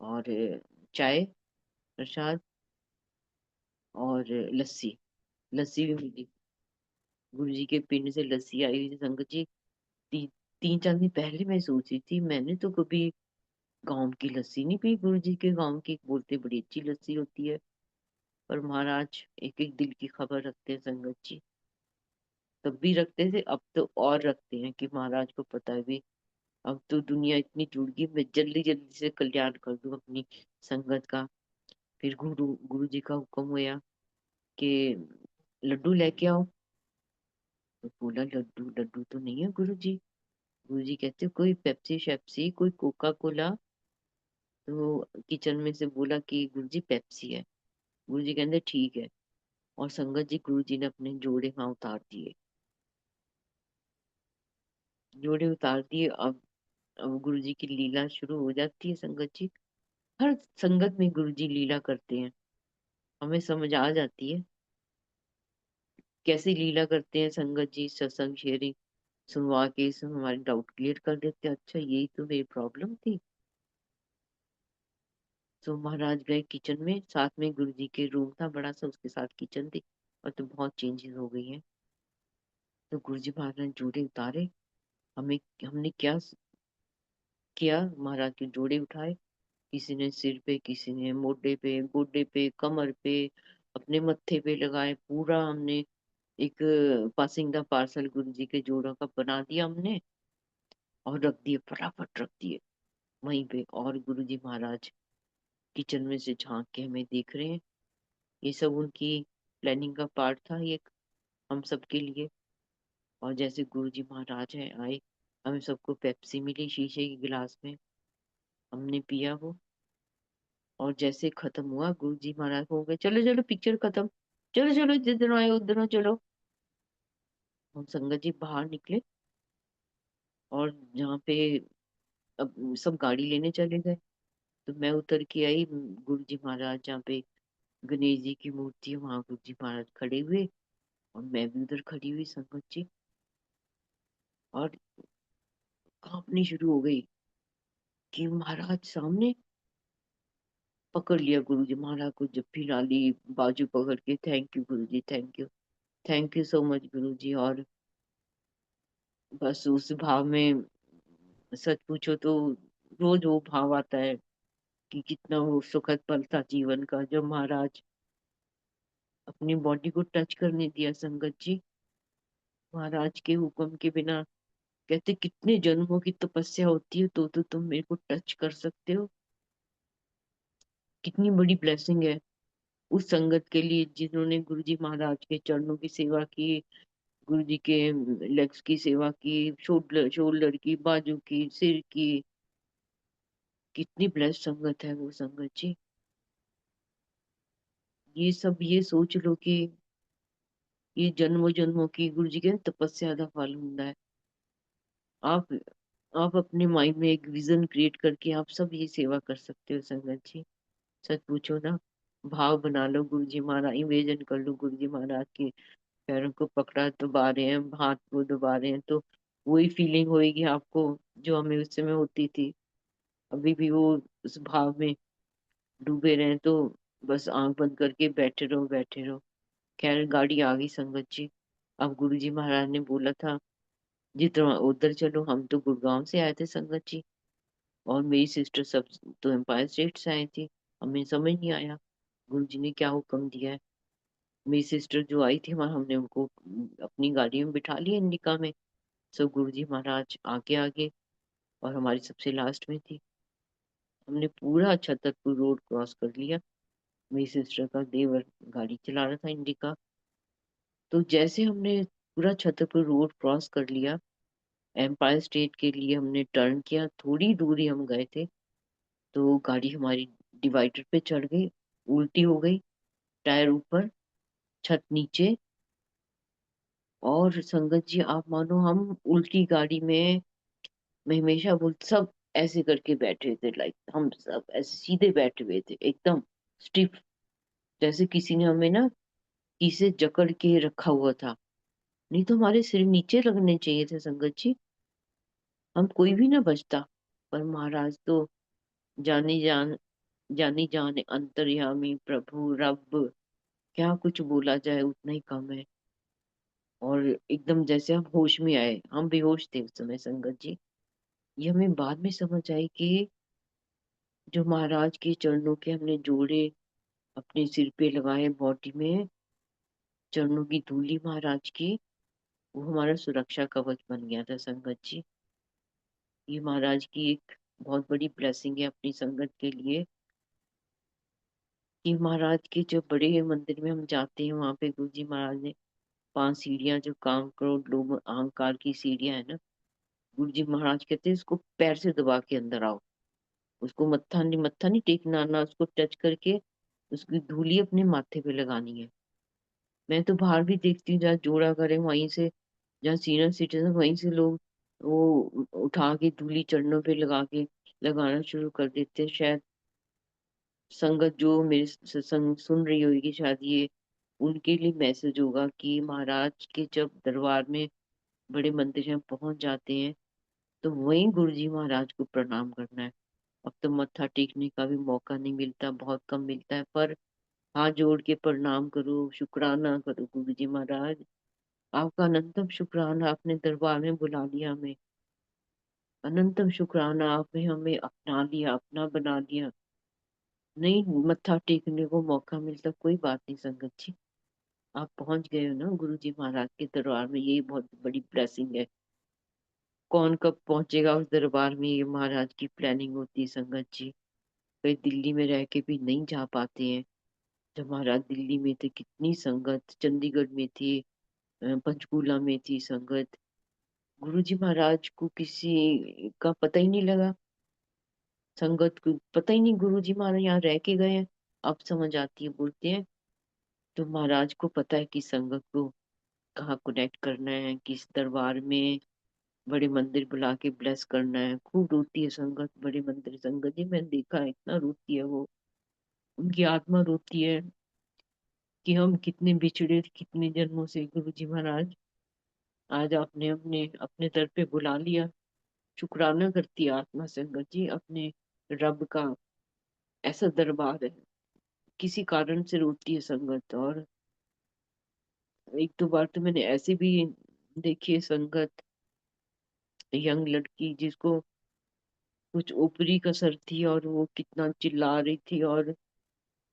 और चाय, प्रसाद, और लस्सी। लस्सी भी मिली, गुरु जी के पिंड से लस्सी आई हुई थी संगत जी। 3-4 दिन पहले मैं सोच रही थी, मैंने तो कभी गांव की लस्सी नहीं पी, गुरु जी के गांव की बोलते बड़ी अच्छी लस्सी होती है। पर महाराज एक एक दिल की खबर रखते हैं संगत जी, तब भी रखते थे, अब तो और रखते हैं कि महाराज को पता है भी, अब तो दुनिया इतनी जुड़ गई, मैं जल्दी जल्दी से कल्याण कर दूं अपनी संगत का। फिर गुरु गुरु जी का हुक्म हुआ कि लड्डू लेके आओ। तो बोला लड्डू, लड्डू तो नहीं है गुरु जी। गुरु जी कहते कोई पेप्सी शेप्सी, कोई कोका कोला। तो किचन में से बोला कि गुरु जी पेप्सी है। गुरु जी कहते ठीक है, और संगत जी गुरु जी ने अपने जोड़े वहां उतार दिए, जोड़े उतार दिए। अब गुरु जी की लीला शुरू हो जाती है संगत जी। हर संगत में गुरु जी लीला करते हैं, हमें समझ आ जाती है कैसी लीला करते हैं संगत जी, सत्संग शेयरिंग। सुनवा के सब हमारे डाउट क्लियर कर देते। अच्छा यही तो मेरी प्रॉब्लम थी। तो महाराज गए किचन में, साथ में गुरु जी के रूम था बड़ा सा, उसके साथ किचन थी। और तो बहुत चेंजेस हो गई हैं। तो गुरु जी महाराज ने जोड़े उतारे। हमें हमने क्या किया, महाराज के जोड़े उठाए। किसी ने सिर पे, किसी ने मोढे पे, गोडे पे, कमर पे, अपने मत्थे पे लगाए। पूरा हमने एक पासिंग द पार्सल गुरु जी के जोड़ों का बना दिया हमने, और रख दिए, फटाफट रख दिए वहीं पे। और गुरु जी महाराज किचन में से झांक के हमें देख रहे हैं। ये सब उनकी प्लानिंग का पार्ट था ये, हम सबके लिए। और जैसे गुरु जी महाराज है आए, हमें सबको पेप्सी मिली शीशे के गिलास में, हमने पिया वो। और जैसे खत्म हुआ, गुरु जी महाराज हो गए चलो चलो पिक्चर खत्म, चलो चलो जिधर आए उधर चलो। हम संगत जी बाहर निकले, और जहाँ पे अब सब गाड़ी लेने चले गए, तो मैं उतर के आई। गुरु जी महाराज जहाँ पे गणेश जी की मूर्ति है, वहां गुरु जी महाराज खड़े हुए, और मैं भी उधर खड़ी हुई संगत जी। और कांपनी शुरू हो गई कि महाराज सामने। पकड़ लिया गुरु जी महाराज को, जप्फी ला ली, बाजू पकड़ के, थैंक यू गुरु जी, thank you, thank you so much गुरु जी। और बस उस भाव में, सच पूछो तो रोज वो भाव आता है कि कितना वो सुखद पल था जीवन का, जब महाराज अपनी बॉडी को टच करने दिया संगत जी। महाराज के हुक्म के बिना, कहते कितने जन्मों की तपस्या होती है तो तुम मेरे को टच कर सकते हो। कितनी बड़ी ब्लेसिंग है उस संगत के लिए जिन्होंने गुरु जी महाराज के चरणों की सेवा की, गुरु जी के लेग्स की सेवा की, शोल्डर शोल्डर की, बाजू की, सिर की। कितनी ब्लेस्ड संगत है वो संगत जी। ये सब ये सोच लो कि ये जन्मों जन्मों की गुरु जी के तपस्या का फल ਹੁੰਦਾ है। आप आप अपने माइंड में एक विजन क्रिएट करके आप सब ये सेवा कर सकते हो संगत जी। सच पूछो ना, भाव बना लो, गुरु जी महाराज इमेजिन कर लो, गुरु जी महाराज के पैरों को पकड़ा दबा रहे हैं, हाथ को दबा रहे हैं, तो वही फीलिंग होगी आपको जो हमें उस समय होती थी। अभी भी वो उस भाव में डूबे रहे, तो बस आंख बंद करके बैठे रहो, बैठे रहो। खैर गाड़ी आ गई संगत जी। अब गुरु जी महाराज ने बोला था जितना उधर चलो। हम तो गुड़गांव से आए थे संगत जी, और मेरी सिस्टर सब तो एम्पायर स्टेट से आई थी। हमें समझ नहीं आया गुरु जी ने क्या हुक्म दिया है। मेरी सिस्टर जो आई थी वहां, हमने उनको अपनी गाड़ी में बिठा लिया इंडिका में। सो गुरु जी महाराज आगे आगे, और हमारी सबसे लास्ट में थी। हमने पूरा छतरपुर रोड क्रॉस कर लिया। मेरी सिस्टर का देवर गाड़ी चला रहा था इंडिका। तो जैसे हमने पूरा छतरपुर रोड क्रॉस कर लिया, एम्पायर स्टेट के लिए हमने टर्न किया, थोड़ी दूरी हम गए थे, तो गाड़ी हमारी डिवाइडर पे चढ़ गई, उल्टी हो गई, टायर ऊपर, छत नीचे। और संगत जी आप मानो हम उल्टी गाड़ी में, मैं हमेशा बोल, सब ऐसे करके बैठे थे, लाइक हम सब ऐसे सीधे बैठे हुए थे एकदम स्टिफ, जैसे किसी ने हमें ना किसे जकड़ के रखा हुआ था। नहीं तो हमारे सिर नीचे लगने चाहिए थे संगत जी, हम कोई भी ना बचता। पर महाराज तो जानी जान, जानी जान अंतर्यामी प्रभु रब, क्या कुछ बोला जाए उतना ही कम है। और एकदम जैसे हम होश में आए, हम बेहोश थे उस समय संगत जी। ये हमें बाद में समझ आई कि जो महाराज के चरणों के हमने जोड़े अपने सिर पे लगाए, बॉडी में चरणों की धूली महाराज की, वो हमारा सुरक्षा कवच बन गया था संगत जी। ये महाराज की एक बहुत बड़ी ब्लेसिंग है अपनी संगत के लिए, कि महाराज के जो बड़े मंदिर में हम जाते हैं, वहां पे गुरु जी महाराज ने 5 सीढ़ियां, जो काम करोड़ लोग अहंकार की सीढ़ियां है ना, गुरु जी महाराज कहते हैं उसको पैर से दबा के अंदर आओ। उसको मत्था नहीं टेकना, ना उसको टच करके उसकी धूली अपने माथे पे लगानी है। मैं तो बाहर भी देखती हूँ जहाँ जोड़ा करे वहीं से, जहाँ सीनियर सिटीजन, वहीं से लोग वो उठा के धूली चरणों पे लगा के लगाना शुरू कर देते हैं। शायद संगत जो मेरे सत्संग सुन रही होगी, शायद ये उनके लिए मैसेज होगा कि महाराज के जब दरबार में बड़े मंदिर में पहुंच जाते हैं तो वहीं गुरु जी महाराज को प्रणाम करना है। अब तो मत्था टेकने का भी मौका नहीं मिलता, बहुत कम मिलता है, पर हाथ जोड़ के प्रणाम करो, शुक्राना करो गुरु जी महाराज, आपका अनंतम शुक्राना, आपने दरबार में बुला लिया हमें, अनंतम शुक्राना, आपने हमें अपना लिया, अपना बना लिया। नहीं मत्था टेकने को मौका मिलता, कोई बात नहीं संगत जी, आप पहुंच गए हो ना गुरु जी महाराज के दरबार में, यही बहुत बड़ी ब्लेसिंग है। कौन कब पहुंचेगा उस दरबार में, ये महाराज की प्लानिंग होती है संगत जी। कई दिल्ली में रह के भी नहीं जा पाते हैं। जब महाराज दिल्ली में थे कितनी संगत, चंडीगढ़ में थी, पंचकूला में थी संगत, गुरु जी महाराज को किसी का पता ही नहीं लगा, संगत को पता ही नहीं गुरु जी महाराज यहाँ रह के गए हैं। अब समझ आती है, बोलते हैं तो महाराज को पता है कि संगत को कहाँ कनेक्ट करना है, किस दरबार में बड़े मंदिर बुला के ब्लेस करना है। खूब रोती है संगत, बड़े मंदिर संगत जी मैंने देखा है, इतना रोती है वो, उनकी आत्मा रोती है कि हम कितने बिछड़े थे कितने जन्मों से, गुरु जी महाराज आज आपने अपने अपने दर पे बुला लिया। शुक्राना करती है आत्मा संगत जी अपने रब का, ऐसा दरबार है। किसी कारण से रोती है संगत। और एक दो बार तो मैंने ऐसे भी देखी है संगत, यंग लड़की जिसको कुछ ऊपरी कसर थी और वो कितना चिल्ला रही थी, और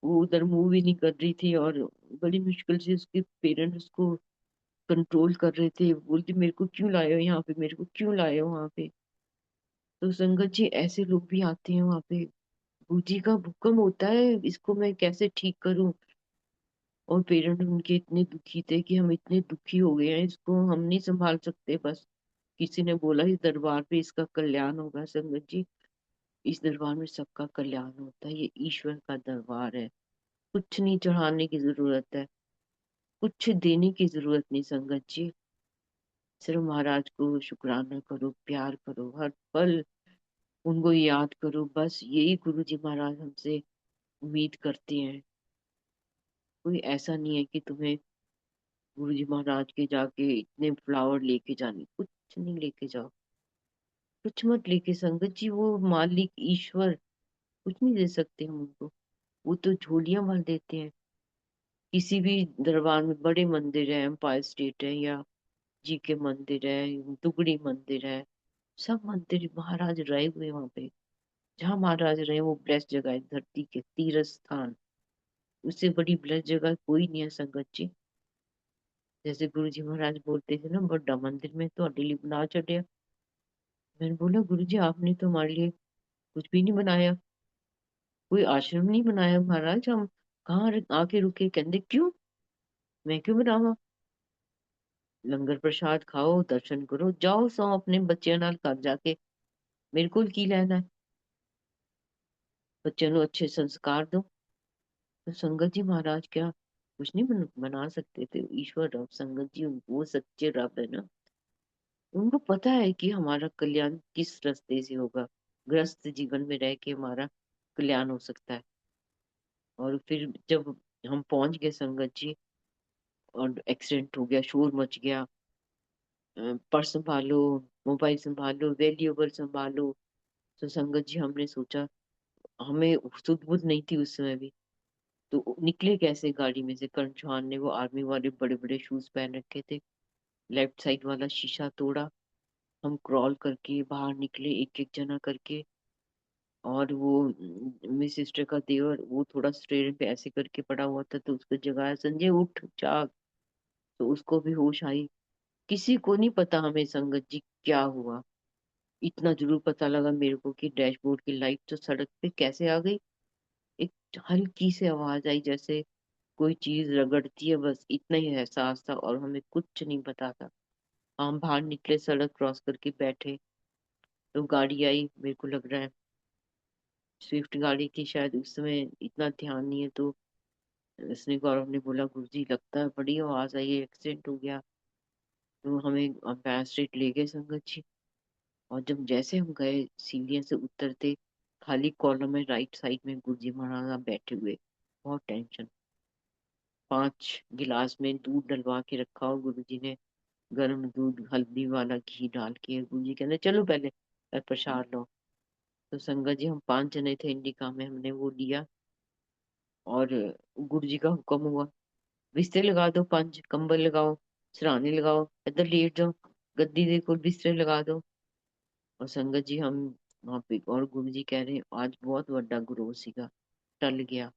वो उधर मूव ही नहीं कर रही थी, और बड़ी मुश्किल से उसके पेरेंट्स उसको कंट्रोल कर रहे थे, बोलती मेरे को क्यों लाए हो यहाँ पे, मेरे को क्यों लाए हो वहां पे। तो संगत जी ऐसे लोग भी आते हैं वहां पे, बूजी का भूकंप होता है, इसको मैं कैसे ठीक करूं। और पेरेंट उनके इतने दुखी थे कि हम इतने दुखी हो गए हैं, इसको हम नहीं संभाल सकते, बस किसी ने बोला इस दरबार पे इसका कल्याण होगा। संगत जी इस दरबार में सबका कल्याण होता है, ये ईश्वर का दरबार है, कुछ नहीं चढ़ाने की जरूरत है, कुछ देने की जरूरत नहीं संगत जी। सिर्फ महाराज को शुक्राना करो, प्यार करो, हर पल उनको याद करो, बस यही गुरु जी महाराज हमसे उम्मीद करते हैं। कोई ऐसा नहीं है कि तुम्हें गुरु जी महाराज के जाके इतने फ्लावर लेके जाने, कुछ नहीं लेके जाओ, कुछ मत लेके संगत जी, वो मालिक ईश्वर कुछ नहीं दे सकते हम उनको, वो तो झोलियां भर देते हैं। किसी भी दरबार में, बड़े मंदिर है, एम्पायर स्टेट है या जी के मंदिर है, दुगड़ी मंदिर है, सब मंदिर महाराज रहे हुए वहां पे, जहाँ महाराज रहे वो ब्लेस जगह है, धरती के तीर्थ स्थान, उससे बड़ी ब्लेस जगह कोई नहीं है संगत जी। जैसे गुरु जी महाराज बोलते थे ना, बड़ा मंदिर में तो लिए बना छड़िया। मैंने बोला गुरु जी आपने तो हमारे लिए कुछ भी नहीं बनाया, कोई आश्रम नहीं बनाया महाराज, हम कहाँ आके रुके। कहते क्यों, मैं क्यों बनावा, लंगर प्रसाद खाओ, दर्शन करो, जाओ सो अपने बच्चों नाल घर जाके, मेरे को की लेना है, बच्चों को अच्छे संस्कार दो। तो संगत जी महाराज क्या कुछ नहीं बना सकते थे, ईश्वर रब संगत जी वो सच्चे रब है ना, उनको पता है कि हमारा कल्याण किस रास्ते से होगा, ग्रस्त जीवन में रह के हमारा कल्याण हो सकता है। और फिर जब हम पहुंच गए संगत जी, और एक्सीडेंट हो गया, शोर मच गया, पर्स संभालो, मोबाइल संभालो, वैल्यूएबल संभालो। तो संगत जी हमने सोचा, हमें सुध बुध नहीं थी उस समय भी, तो निकले कैसे गाड़ी में से। करण चौहान ने वो आर्मी वाले बड़े बड़े शूज पहन रखे थे, लेफ्ट साइड वाला शीशा तोड़ा, हम क्रॉल करके बाहर निकले एक एक जना करके। और वो मेरी सिस्टर का देवर वो थोड़ा स्टेयर पे ऐसे करके पड़ा हुआ था, तो उसको जगाया, संजय उठ जाग, तो उसको भी होश आई। किसी को नहीं पता हमें संगत जी क्या हुआ, इतना जरूर पता लगा मेरे को कि डैशबोर्ड की लाइट तो सड़क पे कैसे आ गई, एक हल्की सी आवाज आई जैसे कोई चीज रगड़ती है, बस इतना ही एहसास था, और हमें कुछ नहीं पता था। हम बाहर निकले, सड़क क्रॉस करके बैठे, तो गाड़ी आई, मेरे को लग रहा है स्विफ्ट गाड़ी थी शायद, उस समय इतना ध्यान नहीं है। तो उसने, गौरव ने बोला गुरुजी लगता है बड़ी आवाज आई है, एक्सीडेंट हो गया। तो हमें एम्पायर स्टेट ले गए संगत जी। और जब जैसे हम गए सीढ़ियों से उतरते, खाली कॉलम में राइट साइड में गुरुजी महाराज बैठे हुए, बहुत टेंशन, 5 गिलास में दूध डलवा के रखा हो गुरुजी ने, गर्म दूध हल्दी वाला घी डाल के गुरु जी कहते चलो पहले प्रसाद लो। तो संगत जी हम 5 जने थे इंडिका में, हमने वो लिया और गुरु जी का हुक्म हुआ, बिस्तर लगा दो, 5 कंबल लगाओ, सिरहाने लगाओ, इधर लेट जाओ, गद्दी देखो, बिस्तर लगा दो। और संगत जी हम वहां पे, और गुरु जी कह रहे आज बहुत बड़ा गुरु सीगा टल गया।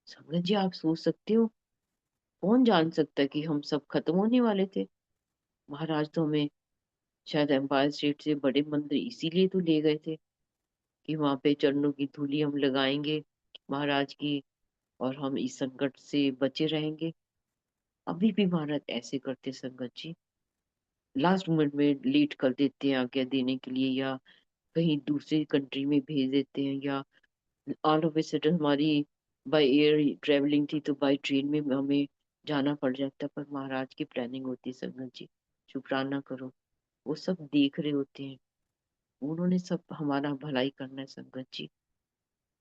संगत जी आप सोच सकते हो, कौन जान सकता है कि हम सब खत्म होने वाले थे। महाराज तो हमें शायद एम्पायर स्टेट से बड़े मंदिर इसीलिए तो ले गए थे कि वहां पे चरणों की धूली हम लगाएंगे महाराज की, और हम इस संकट से बचे रहेंगे। अभी भी महाराज ऐसे करते संगत जी, लास्ट मोमेंट में लेट कर देते हैं आज्ञा देने के लिए, या कहीं दूसरी कंट्री में भेज देते हैं, या ऑल ऑफ ए सडन हमारी बाय एयर ट्रेवलिंग थी तो बाय ट्रेन में हमें जाना पड़ जाता, पर महाराज की प्लानिंग होती है संगत जी। शुक्राना करो, वो सब देख रहे होते हैं, उन्होंने सब हमारा भलाई करना है संगत जी।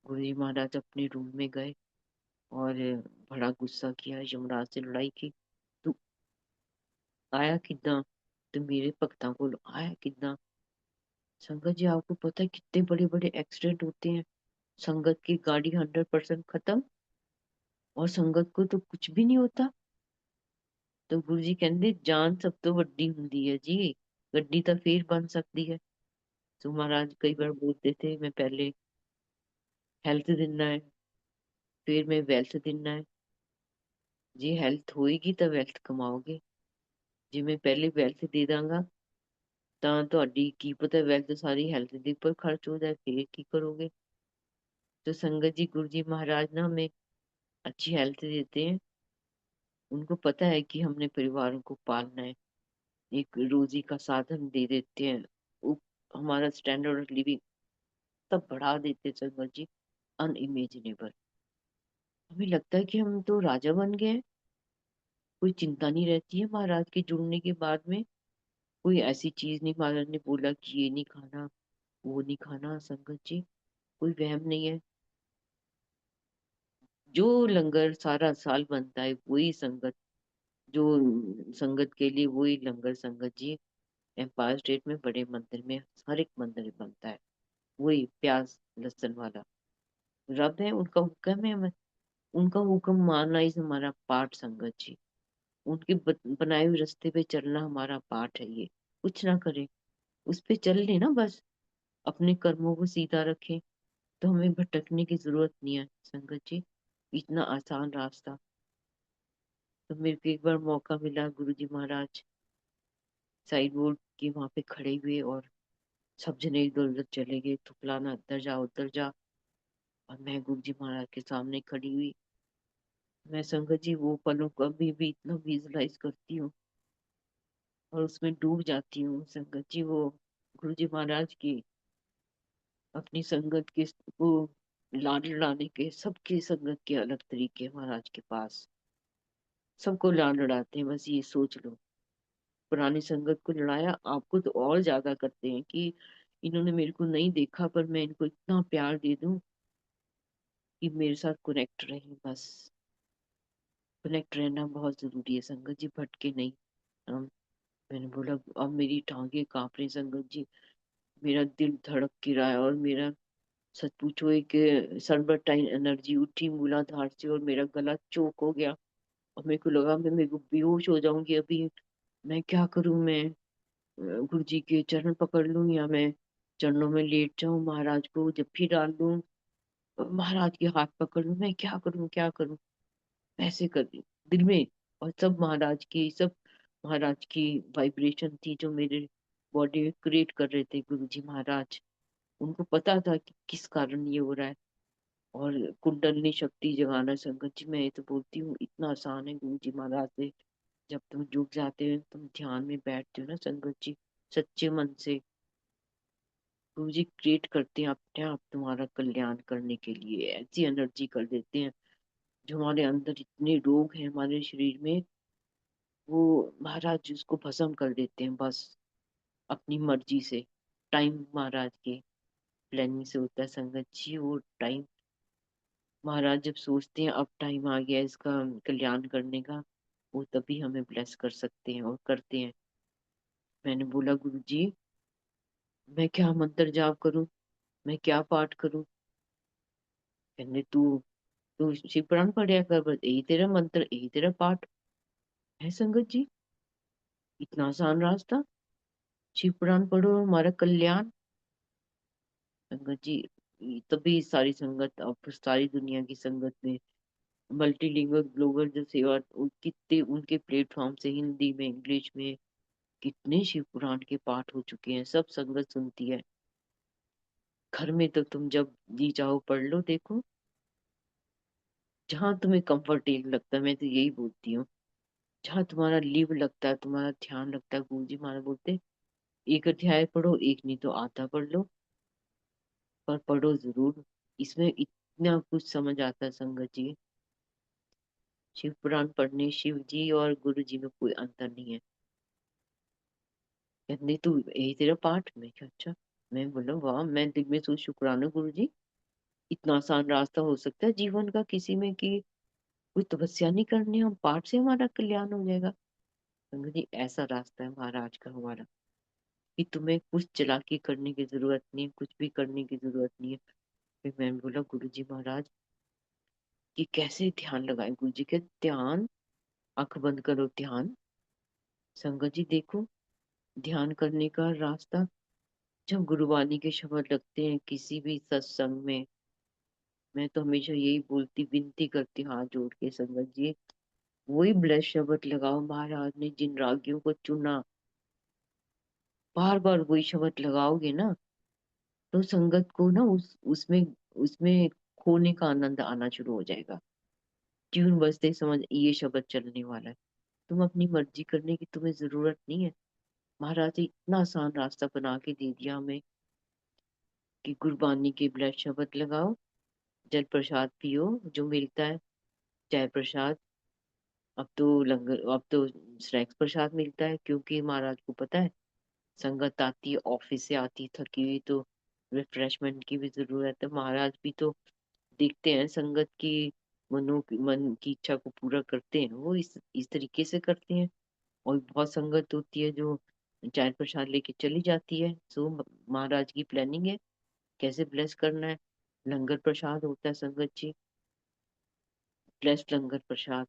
गुरु जी महाराज अपने रूम में गए और बड़ा गुस्सा किया, यमराज से लड़ाई की। तू आया कितना, तो मेरे भक्तों को आया कितना। संगत जी आपको पता है कितने बड़े बड़े एक्सीडेंट होते हैं, संगत की गाड़ी 100% खत्म और संगत को तो कुछ भी नहीं होता। तो गुरु जी कहते जान सब तो वड्डी हुंदी है जी, गड्डी तो फिर बन सकती है। तो महाराज कई बार बोलते थे मैं पहले हेल्थ देना है, फिर मैं वेल्थ देना है। जी हेल्थ होएगी तो वेल्थ कमाओगे, ਜੇ ਮੈਂ ਪਹਿਲੇ ਵੈਲਥ ਦੇ ਦਾਂਗਾ ਤਾਂ ਤੁਹਾਡੀ ਕੀ ਪਤਾ ਵੈਲਥ ਸਾਰੀ हेल्थ ਦੇ ਉੱਪਰ खर्च हो जाए, फिर की करोगे। तो संगत जी गुरु जी महाराज ना हमें अच्छी हेल्थ देते हैं, उनको पता है कि हमने परिवारों को पालना है, एक रोजी का साधन दे देते हैं, वो हमारा स्टैंडर्ड ऑफ लिविंग तब बढ़ा देते हैं संगत जी, अनइमेजिनेबल। हमें लगता है कि हम तो राजा बन गए हैं, कोई चिंता नहीं रहती है महाराज के जुड़ने के बाद में। कोई ऐसी चीज नहीं, महाराज ने बोला कि ये नहीं खाना वो नहीं खाना संगत जी, कोई वहम नहीं है। जो लंगर सारा साल बनता है वही संगत, जो संगत के लिए वही लंगर संगत जी एम्पायर स्टेट में बड़े मंदिर में हर एक मंदिर में बनता है, वही प्याज लहसुन वाला। रब है, उनका हुक्म है, हमें उनका हुक्म मानना ही हमारा पाठ संगत जी। उनके बनाए हुए रास्ते पे चलना हमारा पाठ है ये। कुछ ना करें, उस पे चल लेना बस, अपने कर्मों को सीधा रखें, तो हमें भटकने की जरूरत नहीं है संगत जी, इतना आसान रास्ता। तो मेरे को एक बार मौका मिला, गुरु जी महाराज साइड बोर्ड के वहां पे खड़े हुए और सब जने इधर उधर चले गए, थुकलाना उधर जा उधर जा, और मैं गुरु जी महाराज के सामने खड़ी हुई। मैं संगत जी वो पलों को अभी भी इतना विजुलाइज करती हूँ और उसमें डूब जाती हूँ संगत जी। वो गुरु जी महाराज की अपनी संगत के वो लाड लड़ाने के, सबके संगत के अलग तरीके हैं महाराज के पास, सबको लाड लड़ाते हैं, बस ये सोच लो। पुरानी संगत को लड़ाया, आपको तो और ज्यादा करते हैं कि इन्होंने मेरे को नहीं देखा पर मैं इनको इतना प्यार दे दूं कि मेरे साथ कनेक्ट रहे बस। कनेक्ट रहना बहुत जरूरी है संगत जी, भटके नहीं हम। मैंने बोला अब मेरी टांगे कांप रही संगत जी, मेरा दिल धड़क गिरा है, और मेरा सच पूछो एक सर्बटाइन एनर्जी उठी मूलाधार से और मेरा गला चोक हो गया, और मेरे को बेहोश हो जाऊंगी अभी। मैं क्या करूं, मैं गुरु जी के चरण पकड़ लूं या मैं चरणों में लेट जाऊं, महाराज को जप्फी डाल लूं, महाराज के हाथ पकड़ लूं, मैं क्या करूं क्या करूं, ऐसे कर रही दिल में। और सब महाराज की वाइब्रेशन थी जो मेरे बॉडी में क्रिएट कर रहे थे गुरु जी महाराज। उनको पता था कि किस कारण ये हो रहा है, और कुंडलनी शक्ति जगाना संगत जी, मैं ये तो बोलती हूँ इतना आसान है गुरु जी महाराज से। जब तुम जुट जाते हो, तुम ध्यान में बैठते हो ना संगत जी, सच्चे मन से, गुरु जी क्रिएट करते हैं अपने आप तुम्हारा कल्याण करने के लिए, ऐसी एनर्जी कर देते हैं। जो हमारे अंदर इतने रोग हैं हमारे शरीर में, वो महाराज उसको भस्म कर देते हैं बस, अपनी मर्जी से। टाइम महाराज के प्लानिंग से होता है संगत जी, वो टाइम महाराज जब सोचते हैं अब टाइम आ गया इसका कल्याण करने का, वो तभी हमें ब्लेस कर सकते हैं और करते हैं। मैंने बोला गुरु जी, मैं क्या मंत्र जाप करूं, मैं क्या पाठ करूं? कहने तू तू शिव पुराण पढ़िया कर, बस यही तेरा मंत्र, यही तेरा पाठ है संगत जी। इतना आसान रास्ता, शिव पुराण पढ़ो हमारा कल्याण। संगत जी, तभी सारी संगत, अब सारी दुनिया की संगत में मल्टीलिंगुअल ग्लोबल जो सेवा, कितने उनके प्लेटफॉर्म से हिंदी में, इंग्लिश में कितने शिव पुराण के पाठ हो चुके हैं, सब संगत सुनती है। घर में तो तुम जब जी चाहो पढ़ लो, देखो जहां तुम्हें कंफर्टेबल लगता है। मैं तो यही बोलती हूँ, जहाँ तुम्हारा लिव लगता है, तुम्हारा ध्यान लगता है। गुरु जी महाराज बोलते, एक अध्याय पढ़ो, एक नहीं तो आधा पढ़ लो, पर पढ़ो जरूर। इसमें इतना कुछ समझ आता है संगत जी। शिव पुराण पढ़ने, शिव जी और गुरु जी में कोई अंतर नहीं है। कहते तू यही तेरा पाठ, में क्या अच्छा। मैं बोला वाह, मैं दिल में सोच शुक्राना गुरु जी, इतना आसान रास्ता हो सकता है जीवन का किसी में कि कोई तपस्या नहीं करनी, हम पाठ से हमारा कल्याण हो जाएगा। संगत जी, ऐसा रास्ता है महाराज का हमारा, कि तुम्हें कुछ चालाकी करने की जरूरत नहीं है, कुछ भी करने की जरूरत नहीं है। फिर मैं बोला गुरु जी महाराज कि कैसे ध्यान लगाए? गुरु जी के ध्यान, आंख बंद करो ध्यान। संगत जी देखो, ध्यान करने का रास्ता, जब गुरुवाणी के शब्द लगते हैं किसी भी सत्संग में, मैं तो हमेशा यही बोलती, विनती करती हूँ हाथ जोड़ के, संगत जी वही ब्लेस शब्द लगाओ। महाराज ने जिन रागियों को चुना, बार बार वही शब्द लगाओगे ना, तो संगत को ना उसमें उसमें खोने का आनंद आना शुरू हो जाएगा। ट्यून बजते ही समझ ये शब्द चलने वाला है। तुम अपनी मर्जी करने की तुम्हें जरूरत नहीं है। महाराज ने इतना आसान रास्ता बना के दे दिया हमें, कि गुरबानी के ब्लेस शब्द लगाओ, जल प्रसाद पियो जो मिलता है, चाय प्रसाद। अब तो लंगर, अब तो स्नैक्स प्रसाद मिलता है, क्योंकि महाराज को पता है संगत आती है, ऑफिस से आती है थकी हुई, तो रिफ्रेशमेंट की भी जरूरत है। महाराज भी तो देखते हैं संगत की मन की इच्छा को पूरा करते हैं, वो इस तरीके से करते हैं। और बहुत संगत होती है जो चाय प्रसाद लेके चली जाती है। सो महाराज की प्लानिंग है कैसे ब्लेस करना है। लंगर प्रसाद होता है संगत जी, ब्लेस्ड लंगर प्रसाद।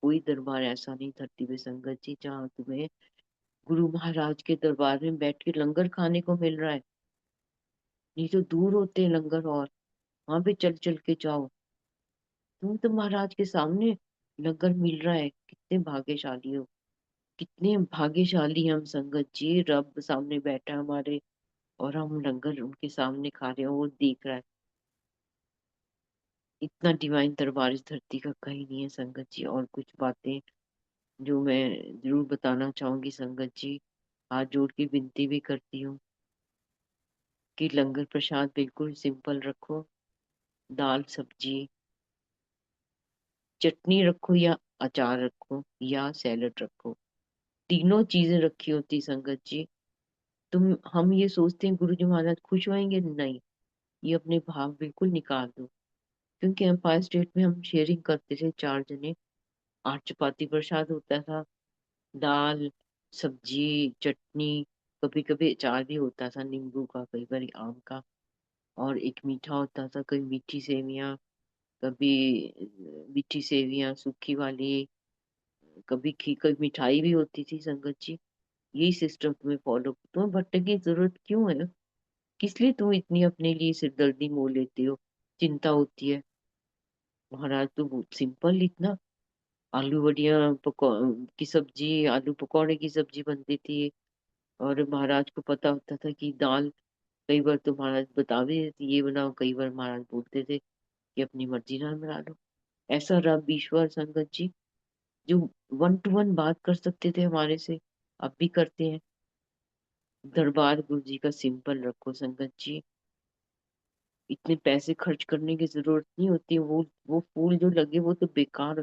कोई दरबार ऐसा नहीं धरती पे संगत जी जहाँ तुम्हें गुरु महाराज के दरबार में बैठ के लंगर खाने को मिल रहा है। नहीं तो दूर होते हैं लंगर, और वहां पे चल चल के जाओ। तुम तो महाराज के सामने लंगर मिल रहा है, कितने भाग्यशाली हो। कितने भाग्यशाली हम संगत जी, रब सामने बैठा है हमारे, और हम लंगर उनके सामने खा रहे हैं, वो देख रहा है। इतना डिवाइन दरबार इस धरती का कहीं नहीं है संगत जी। और कुछ बातें जो मैं जरूर बताना चाहूंगी संगत जी, हाथ जोड़ के विनती भी करती हूँ, कि लंगर प्रसाद बिल्कुल सिंपल रखो। दाल सब्जी, चटनी रखो, या अचार रखो, या सैलड रखो। तीनों चीजें रखी होती संगत जी। तुम हम ये सोचते हैं गुरु जी महाराज खुश होएंगे, नहीं। ये अपने भाव बिल्कुल निकाल दो। क्योंकि एम्पायर स्टेट में हम शेयरिंग करते थे 4 जने, 8 चपाती प्रसाद होता था, दाल सब्जी चटनी, कभी कभी अचार भी होता था नींबू का, कई बार आम का, और एक मीठा होता था, कभी मीठी सेवियां, कभी मीठी सेवियां सूखी वाली, कभी मिठाई भी होती थी संगत जी। यही सिस्टम तुम्हें फॉलो, तुम्हें भटकने की जरूरत क्यों है? किस लिए तुम इतनी अपने लिए सिरदर्दी मोल लेते हो, चिंता होती है? महाराज तो बहुत सिंपल, इतना आलू बढ़िया की सब्जी, आलू पकौड़े की सब्जी बनती थी। और महाराज को पता होता था कि दाल, कई बार तो महाराज बता भी देते ये बनाओ, कई बार महाराज बोलते थे कि अपनी मर्जी ना बना लो। ऐसा रब ईश्वर संगत जी, जो 1 to 1 बात कर सकते थे हमारे से, अब भी करते हैं। दरबार गुरु जी का सिंपल रखो संगत जी। इतने पैसे खर्च करने की जरूरत नहीं होती। वो फूल जो लगे वो तो बेकार,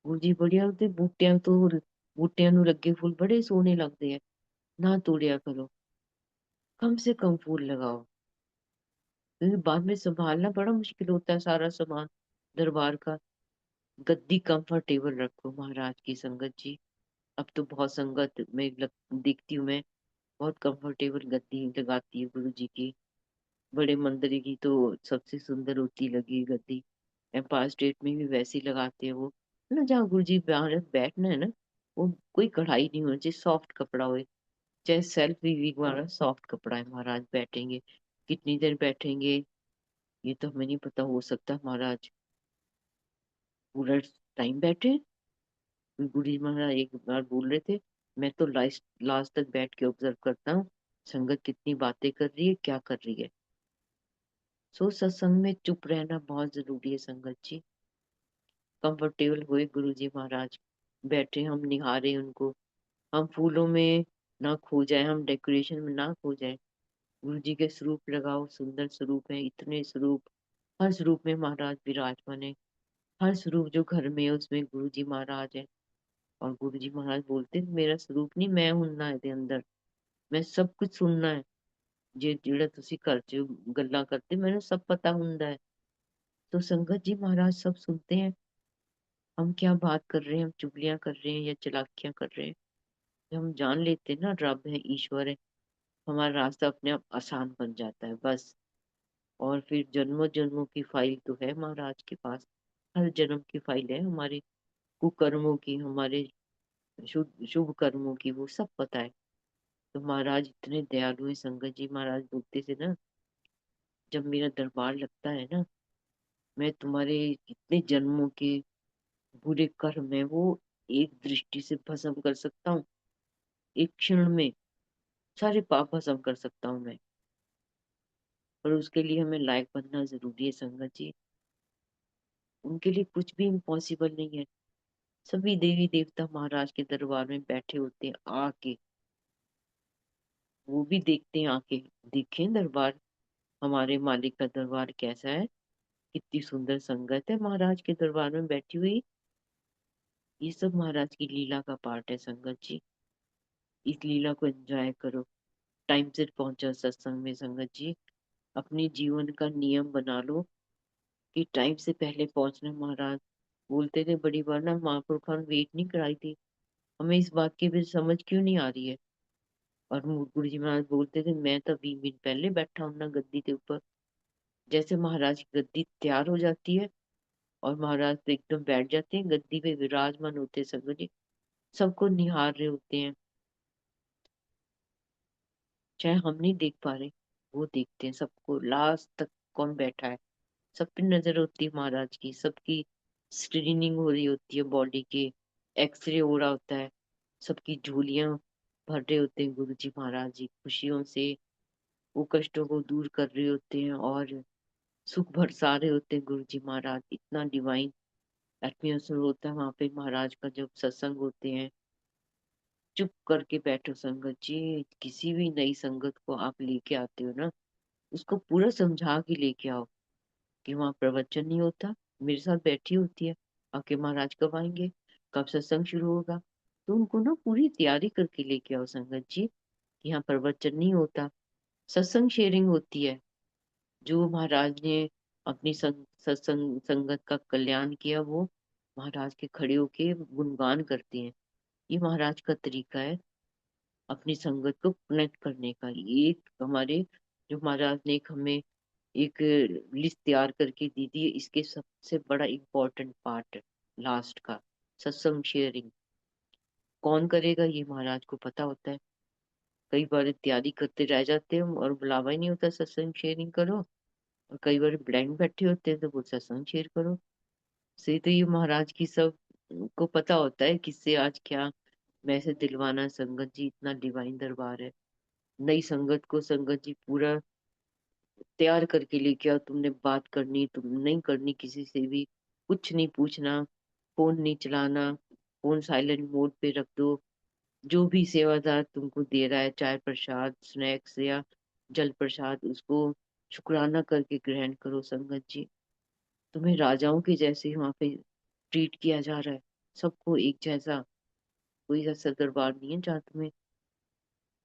गुरु जी बढ़िया होते, बूटियां नु लगे फूल बड़े सोने लगते हैं, ना तोड़िया करो। कम से कम फूल लगाओ, क्योंकि बाद में संभालना बड़ा मुश्किल होता है सारा सामान दरबार का। गद्दी कंफर्टेबल रखो महाराज की संगत जी। अब तो बहुत संगत में देखती हूँ मैं, बहुत कंफर्टेबल गद्दी लगाती है गुरु जी की। बड़े मंदिर की तो सबसे सुंदर होती लगी गद्दी। एम्पायर स्टेट में भी वैसे ही लगाते हैं वो, है ना, जहाँ गुरु जी बैठना है ना, वो कोई कढ़ाई नहीं होना चाहिए, सॉफ्ट कपड़ा हो। चाहे सेल्फ वीविंग वाला सॉफ्ट कपड़ा है, महाराज बैठेंगे। कितनी देर बैठेंगे ये तो हमें नहीं पता, हो सकता है महाराज पूरा टाइम बैठे। गुरु जी महाराज एक बार बोल रहे थे, मैं तो लास्ट लास्ट तक बैठ के ऑब्जर्व करता हूँ संगत कितनी बातें कर रही है, क्या कर रही है। सो सत्संग में चुप रहना बहुत जरूरी है संगत जी। कंफर्टेबल हुए गुरु जी महाराज बैठे, हम निहारे उनको। हम फूलों में ना खो जाए, हम डेकोरेशन में ना खो जाए। गुरु जी के स्वरूप लगाओ, सुंदर स्वरूप है, इतने स्वरूप। हर स्वरूप में महाराज विराजमान है। हर स्वरूप जो घर में है उसमें गुरु जी महाराज है। और गुरु जी महाराज बोलते हैं, मेरा स्वरूप नहीं, मैं हूं ਇਹਦੇ अंदर, मैं सब कुछ सुनना है। जे ਜਿਹੜਾ ਤੁਸੀਂ ਘਰ ਚ ਗੱਲਾਂ करते मैंने सब पता ਹੁੰਦਾ है। तो संगत जी महाराज सब सुनते हैं, हम क्या बात कर रहे हैं, हम चुगलियां कर रहे हैं या चालाकियां कर रहे हैं। जब हम जान लेते हैं ना रब है, ईश्वर है, हमारा रास्ता अपने आप आसान बन जाता है बस। और फिर जन्मों जन्मों की फाइल तो है महाराज के पास। हर जन्म की फाइल है हमारे कुकर्मों की, हमारे शुभ शुभ कर्मों की, वो सब पता है। तो महाराज इतने दयालु हैं। संगत जी महाराज बोलते थे ना, जब मेरा दरबार लगता है ना, मैं तुम्हारे जितने जन्मों के बुरे कर्म है वो एक दृष्टि से भस्म कर सकता हूँ। एक क्षण में सारे पाप भस्म कर सकता हूँ मैं। पर उसके लिए हमें लायक बनना जरूरी है संगत जी। उनके लिए कुछ भी इम्पॉसिबल नहीं है। सभी देवी देवता महाराज के दरबार में बैठे होते हैं आके, वो भी देखते हैं आके। देखें दरबार, हमारे मालिक का दरबार कैसा है, कितनी सुंदर संगत है महाराज के दरबार में बैठी हुई। ये सब महाराज की लीला का पार्ट है संगत जी। इस लीला को एंजॉय करो। टाइम से पहुंचो सत्संग में संगत जी। अपने जीवन का नियम बना लो कि टाइम से पहले पहुंचना। महाराज बोलते थे बड़ी बार ना, महापुरुष ने वेट नहीं कराई थी। हमें इस बात की भी समझ क्यों नहीं आ रही है। और गुरु जी महाराज बोलते थे, मैं तो 20 मिनट पहले बैठा हूं ना गद्दी के ऊपर। जैसे महाराज की गद्दी तैयार हो जाती है और महाराज तो एकदम बैठ जाते हैं, गद्दी पे विराजमान होते हैं संगत जी। सबको निहार रहे होते हैं, चाहे हम नहीं देख पा रहे, वो देखते हैं सबको लास्ट तक कौन बैठा है। सब पे नजर होती है महाराज की, सबकी स्क्रीनिंग हो रही होती है बॉडी के, एक्सरे हो रहा होता है। सबकी झोलियां भर रहे होते हैं गुरु जी महाराज जी खुशियों से। वो कष्टों को दूर कर रहे होते हैं और सुख बरसा रहे होते हैं गुरु जी महाराज। इतना डिवाइन एटमोसफियर होता है वहां पे महाराज का जब सत्संग होते हैं। चुप करके बैठो संगत जी। किसी भी नई संगत को आप लेके आते हो ना, उसको पूरा समझा के लेके आओ कि वहाँ प्रवचन नहीं होता, मेरे साथ बैठी होती है, आके महाराज कब आएंगे, कब सत्संग शुरू होगा। तो उनको ना पूरी तैयारी करके लेके आओ संगत जी कि यहाँ प्रवचन नहीं होता, सत्संग शेयरिंग होती है। जो महाराज ने अपनी सत्संग संगत का कल्याण किया, वो महाराज के खड़े होके गुणगान करते हैं। ये महाराज का तरीका है अपनी संगत को कनेक्ट करने का। ये एक हमारे जो महाराज ने एक हमें एक लिस्ट तैयार करके दी थी, इसके सबसे बड़ा इम्पोर्टेंट पार्ट लास्ट का सत्संग शेयरिंग। कौन करेगा ये महाराज को पता होता है। कई बार तैयारी करते रह जाते हैं और बुलावा ही नहीं होता सत्संग शेयरिंग करो। और कई बार ब्लैंक बैठे होते हैं तो वो सत्संग शेयर करो। सही तो ये महाराज की सब को पता होता है किससे आज क्या मैसेज दिलवाना। संगत जी इतना डिवाइन दरबार है। नई संगत को संगत जी पूरा तैयार करके लेके आओ। तुमने बात करनी, तुम नहीं करनी किसी से भी, कुछ नहीं पूछना, फोन नहीं चलाना, फोन साइलेंट मोड पे रख दो। जो भी सेवादार तुमको दे रहा है, चाय प्रसाद स्नैक्स या जल प्रसाद, उसको शुक्राना करके ग्रहण करो संगत जी। तुम्हें राजाओं के जैसे वहां पे ट्रीट किया जा रहा है, सबको एक जैसा। कोई ऐसा दरबार नहीं है जहाँ तुम्हें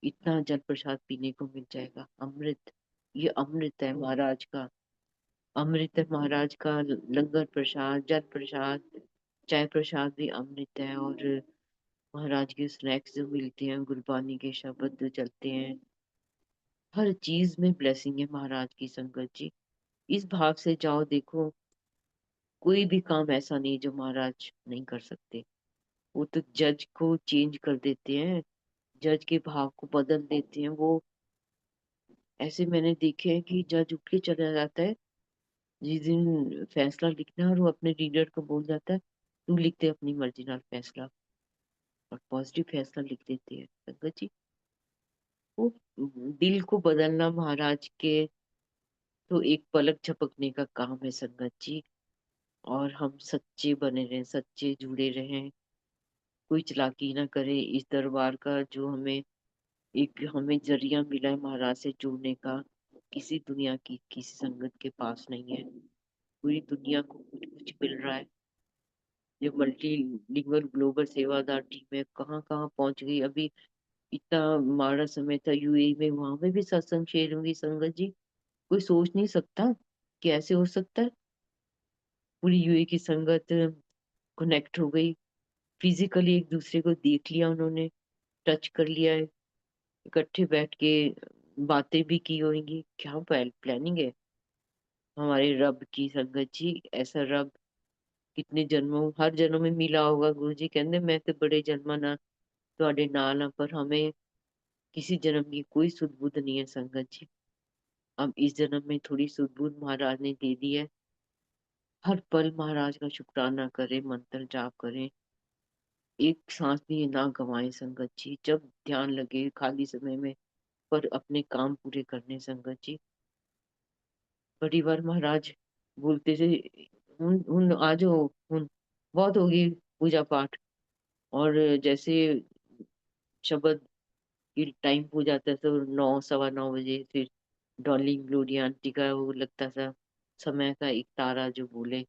इतना जल प्रसाद पीने को मिल जाएगा। अमृत, ये अमृत है महाराज का। अमृत है महाराज का लंगर प्रसाद, जल प्रसाद। चाय प्रसाद भी अमृत है, और महाराज के स्नैक्स जो मिलते हैं, गुरबानी के शब्द जो चलते हैं, हर चीज में ब्लेसिंग है महाराज की संगत जी। इस भाव से जाओ, देखो कोई भी काम ऐसा नहीं जो महाराज नहीं कर सकते। वो तो जज को चेंज कर देते हैं, जज के भाव को बदल देते हैं वो। ऐसे मैंने देखे हैं कि जज उठ के चला जाता है जिस दिन फैसला लिखना है, और वो अपने रीडर को बोल जाता है तू लिख दे अपनी मर्जी नाल फैसला, और पॉजिटिव फैसला लिख देते हैं संगत जी। वो दिल को बदलना महाराज के तो एक पलक झपकने का काम है संगत जी। और हम सच्चे बने रहें, सच्चे जुड़े रहें, कोई चालाकी ना करे। इस दरबार का जो हमें जरिया मिला है महाराज से जुड़ने का, किसी दुनिया की किसी संगत के पास नहीं है। पूरी दुनिया को कुछ कुछ मिल रहा है। ये मल्टी लिंगुअल ग्लोबल सेवादार टीम है, कहाँ कहाँ पहुंच गई अभी। इतना माड़ा समय था यूएई में, वहां पे भी सत्संग शेयर होंगी संगत जी। कोई सोच नहीं सकता कि ऐसे हो सकता है। पूरी यूएई की संगत कनेक्ट हो गई, फिजिकली एक दूसरे को देख लिया उन्होंने, टच कर लिया है, इकट्ठे बैठ के बातें भी की होंगी। क्या प्लानिंग है हमारे रब की संगत जी। ऐसा रब कितने जन्मों, हर जन्म में मिला होगा। गुरु जी कहते मैं तो बड़े जन्मां ना ਤੁਹਾਡੇ नाल हाँ, पर हमें किसी जन्म की कोई सुध बुध नहीं है संगत जी। अब इस जन्म में थोड़ी सुध बुध महाराज ने दे दी है। हर पल महाराज का शुक्राना करें, मंत्र जाप करें, एक सांस भी ना गवाएं संगत जी। जब ध्यान लगे खाली समय में, पर अपने काम पूरे करने संगत जी। बड़ी बार महाराज बोलते थे हुन आ जाओ, हुन बहुत होगी पूजा पाठ। और जैसे शब्द की टाइम हो जाता है तो 9 सवा 9 बजे फिर डॉली ग्लोरिया आंटी का वो लगता था समय का एक तारा जो बोले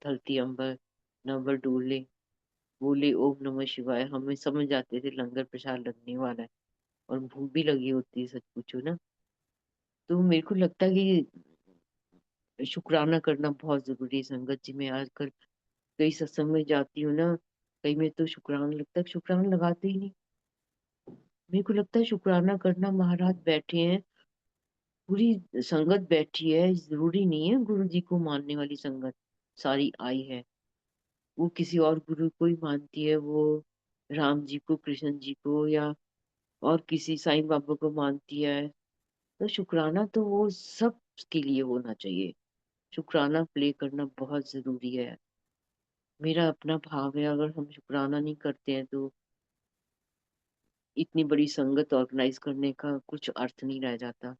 धरती अंबर नंबर डोले, बोले ओम नमः शिवाय, हमें समझ जाते थे लंगर प्रसाद लगने वाला है। और भूख भी लगी होती है सच पूछो ना। तो मेरे को लगता है कि शुक्राना करना बहुत जरूरी है संगत जी। मैं आजकल कई सत्संग में जाती हूँ ना, कई में तो शुक्राना लगता है, शुक्राना लगाते ही नहीं। मेरे को लगता है शुक्राना करना, महाराज बैठे हैं, पूरी संगत बैठी है, जरूरी नहीं है गुरु जी को मानने वाली संगत सारी आई है। वो किसी और गुरु को ही मानती है, वो राम जी को, कृष्ण जी को, या और किसी साईं बाबा को मानती है। तो शुक्राना तो वो सब के लिए होना चाहिए। शुक्राना प्ले करना बहुत जरूरी है। मेरा अपना भाव है, अगर हम शुक्राना नहीं करते हैं तो इतनी बड़ी संगत ऑर्गेनाइज करने का कुछ अर्थ नहीं रह जाता।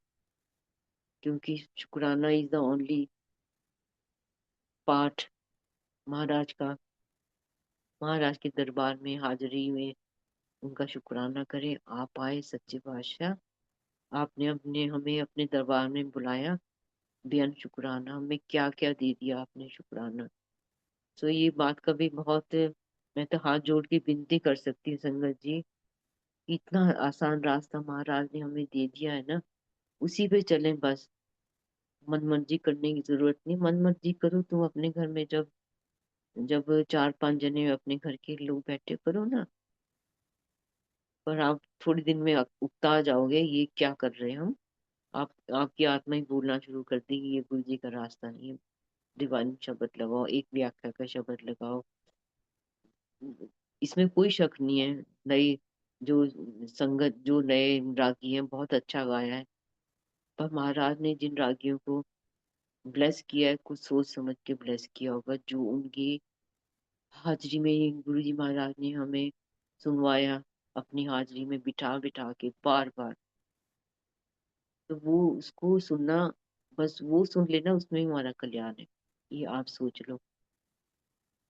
क्योंकि शुक्राना इज द ओनली पार्ट महाराज का। महाराज के दरबार में हाजिरी में उनका शुक्राना करें। आप आए सच्चे बादशाह, आपने अपने हमें अपने दरबार में बुलाया, बेअन शुक्राना, हमें क्या क्या दे दिया आपने शुक्राना। तो ये बात का भी बहुत, मैं तो हाथ जोड़ के विनती कर सकती हूँ संगत जी, इतना आसान रास्ता महाराज ने हमें दे दिया है ना, उसी पे चलें बस। मन मर्जी करने की जरूरत नहीं। मन मर्जी करो तुम अपने घर में, जब जब 4 5 जने अपने घर के लोग बैठे करो ना, पर आप थोड़ी दिन में उगता जाओगे ये क्या कर रहे हैं हम। आप आपकी आत्मा ही बोलना शुरू कर देगी ये गुरु जी का रास्ता नहीं है। डिवाइन शब्द लगाओ, एक व्याख्या का शब्द लगाओ, इसमें कोई शक नहीं है। नई जो संगत, जो नए रागी हैं, बहुत अच्छा गाया है। पर महाराज ने जिन रागियों को ब्लेस किया है, कुछ सोच समझ के ब्लेस किया होगा, जो उनकी हाजिरी में गुरु जी महाराज ने हमें सुनवाया, अपनी हाजिरी में बिठा बिठा के बार बार। तो वो उसको सुनना, बस वो सुन लेना, उसमें ही हमारा कल्याण है। ये आप सोच लो।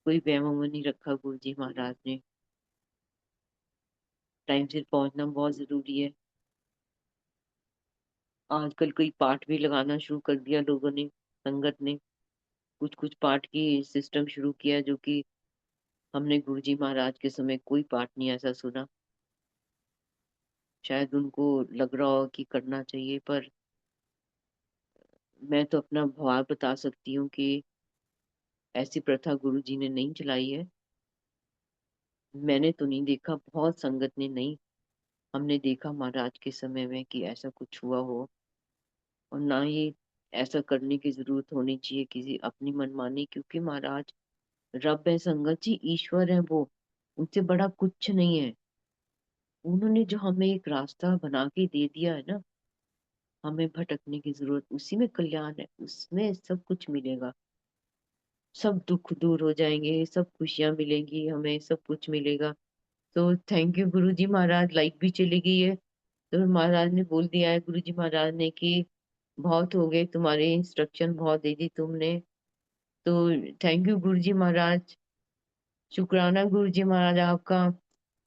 कोई वहम नहीं रखा गुरु जी महाराज ने। टाइम से पहुंचना बहुत जरूरी है। आजकल कोई पाठ भी लगाना शुरू कर दिया लोगों ने, संगत ने कुछ कुछ पाठ की सिस्टम शुरू किया, जो कि हमने गुरु जी महाराज के समय कोई पाठ नहीं ऐसा सुना। शायद उनको लग रहा हो कि करना चाहिए, पर मैं तो अपना भाव बता सकती हूँ कि ऐसी प्रथा गुरु जी ने नहीं चलाई है। मैंने तो नहीं देखा, बहुत संगत ने नहीं हमने देखा महाराज के समय में कि ऐसा कुछ हुआ हो। और ना ही ऐसा करने की जरूरत होनी चाहिए किसी अपनी मनमानी, क्योंकि महाराज रब है, संगत जी ईश्वर है वो, उनसे बड़ा कुछ नहीं है। उन्होंने जो हमें एक रास्ता बना के दे दिया है ना, हमें भटकने की जरूरत, उसी में कल्याण है, उसमें सब कुछ मिलेगा। सब दुख दूर हो जाएंगे, सब खुशियां मिलेंगी, हमें सब कुछ मिलेगा। तो थैंक यू गुरु जी महाराज। लाइट भी चली गई है, तो महाराज ने बोल दिया है, गुरु जी महाराज ने, कि बहुत हो गए तुम्हारे, इंस्ट्रक्शन बहुत दे दी तुमने। तो थैंक यू गुरु जी महाराज, शुक्राना गुरु जी महाराज आपका।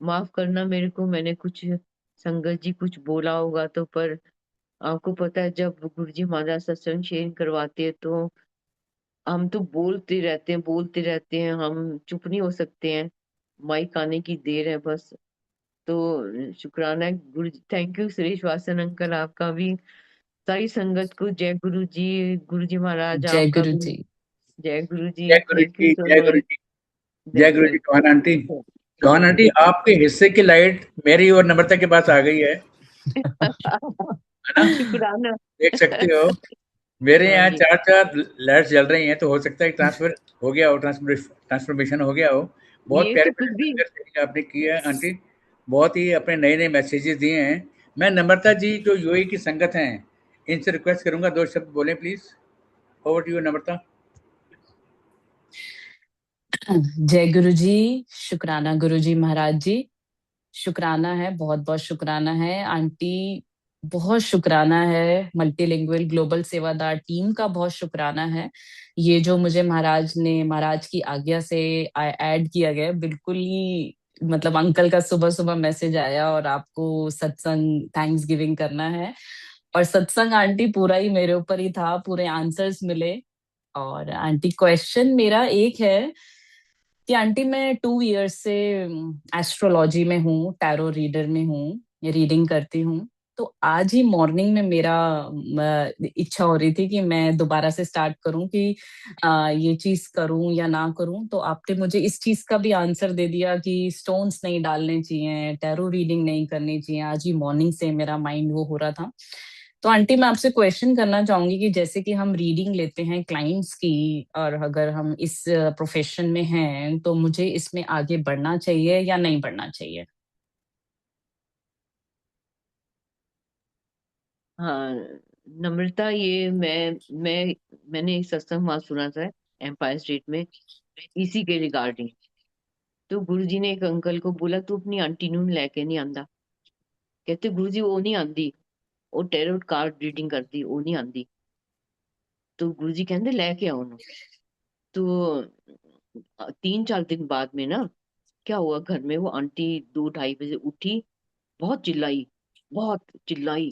माफ करना मेरे को, मैंने कुछ संगत जी कुछ बोला होगा तो, पर आपको पता है जब गुरु जी महाराज सत्संग शेयर करवाते हैं तो हम तो बोलते रहते हैं, हम चुप नहीं हो सकते हैं। माइक आने की देर है बस। तो शुक्राना है गुरु जी, thank you Suresh Vasan uncle आपका भी, सारी संगत को जय गुरु जी, गुरु जी महाराज जय आपका गुरु भी जी। जय गुरु जय जी, गुरु थैंक यू जी, सो जय गुरु मच। जी, जय गुरु जी। बिल्कुल। चौहान आंटी, चौहान आंटी, आपके हिस्से की लाइट मेरी और नम्रता के पास आ गई है ना? शुक्राना। देख सकते हो, मेरे हाँ यहाँ जी। 4-4 लाइट्स जल रही हैं, तो हो सकता है ट्रांसफर हो गया हो, ट्रांसफॉर्मेशन हो गया हो। बहुत ये तो कुछ प्यारे-प्यारे भी। लंगर शेयरिंग आपने की है आंटी, बहुत ही अपने नए-नए मैसेजेस दिए हैं। मैं नम्रता जी जो यूएई की संगत हैं, इनसे रिक्वेस्ट करूँगा 2 शब्द बोलें प्लीज़। ओवर टू यू नम्रता। जय गुरु जी, शुक्राना गुरु जी महाराज जी। शुक्राना है, बहुत बहुत शुक्राना है आंटी, बहुत शुक्राना है मल्टीलिंगुअल ग्लोबल सेवादार टीम का, बहुत शुक्राना है। ये जो मुझे महाराज की आज्ञा से ऐड किया गया, बिल्कुल ही मतलब अंकल का सुबह सुबह मैसेज आया और आपको सत्संग थैंक्स गिविंग करना है। और सत्संग आंटी पूरा ही मेरे ऊपर ही था, पूरे आंसर्स मिले। और आंटी क्वेश्चन मेरा एक है कि आंटी मैं 2 इयर्स से एस्ट्रोलॉजी में हूँ, टैरो रीडर में हूँ, ये रीडिंग करती हूँ। तो आज ही मॉर्निंग में मेरा इच्छा हो रही थी कि मैं दोबारा से स्टार्ट करूं कि ये चीज करूं या ना करूं। तो आपने मुझे इस चीज का भी आंसर दे दिया कि स्टोन्स नहीं डालने चाहिए, टैरो रीडिंग नहीं करनी चाहिए। आज ही मॉर्निंग से मेरा माइंड वो हो रहा था। तो आंटी मैं आपसे क्वेश्चन करना चाहूंगी कि जैसे कि हम रीडिंग लेते हैं क्लाइंट्स की, और अगर हम इस प्रोफेशन में हैं तो मुझे इसमें आगे बढ़ना चाहिए या नहीं बढ़ना चाहिए? हाँ नम्रता, ये मैंने एक सत्संग वहां सुना था एम्पायर स्टेट में, इसी के रिगार्डिंग। तो गुरुजी ने एक अंकल को बोला, तू अपनी आंटी नू लेके नहीं आंदा? कहते गुरुजी वो नहीं आंदी, वो टैरोट कार्ड रीडिंग करती, वो नहीं आंदी। तो गुरुजी कहते लेके आओ उन्हें। तो 3-4 दिन बाद में ना, क्या हुआ, घर में वो आंटी 2-2:30 बजे उठी, बहुत चिल्लाई, बहुत चिल्लाई,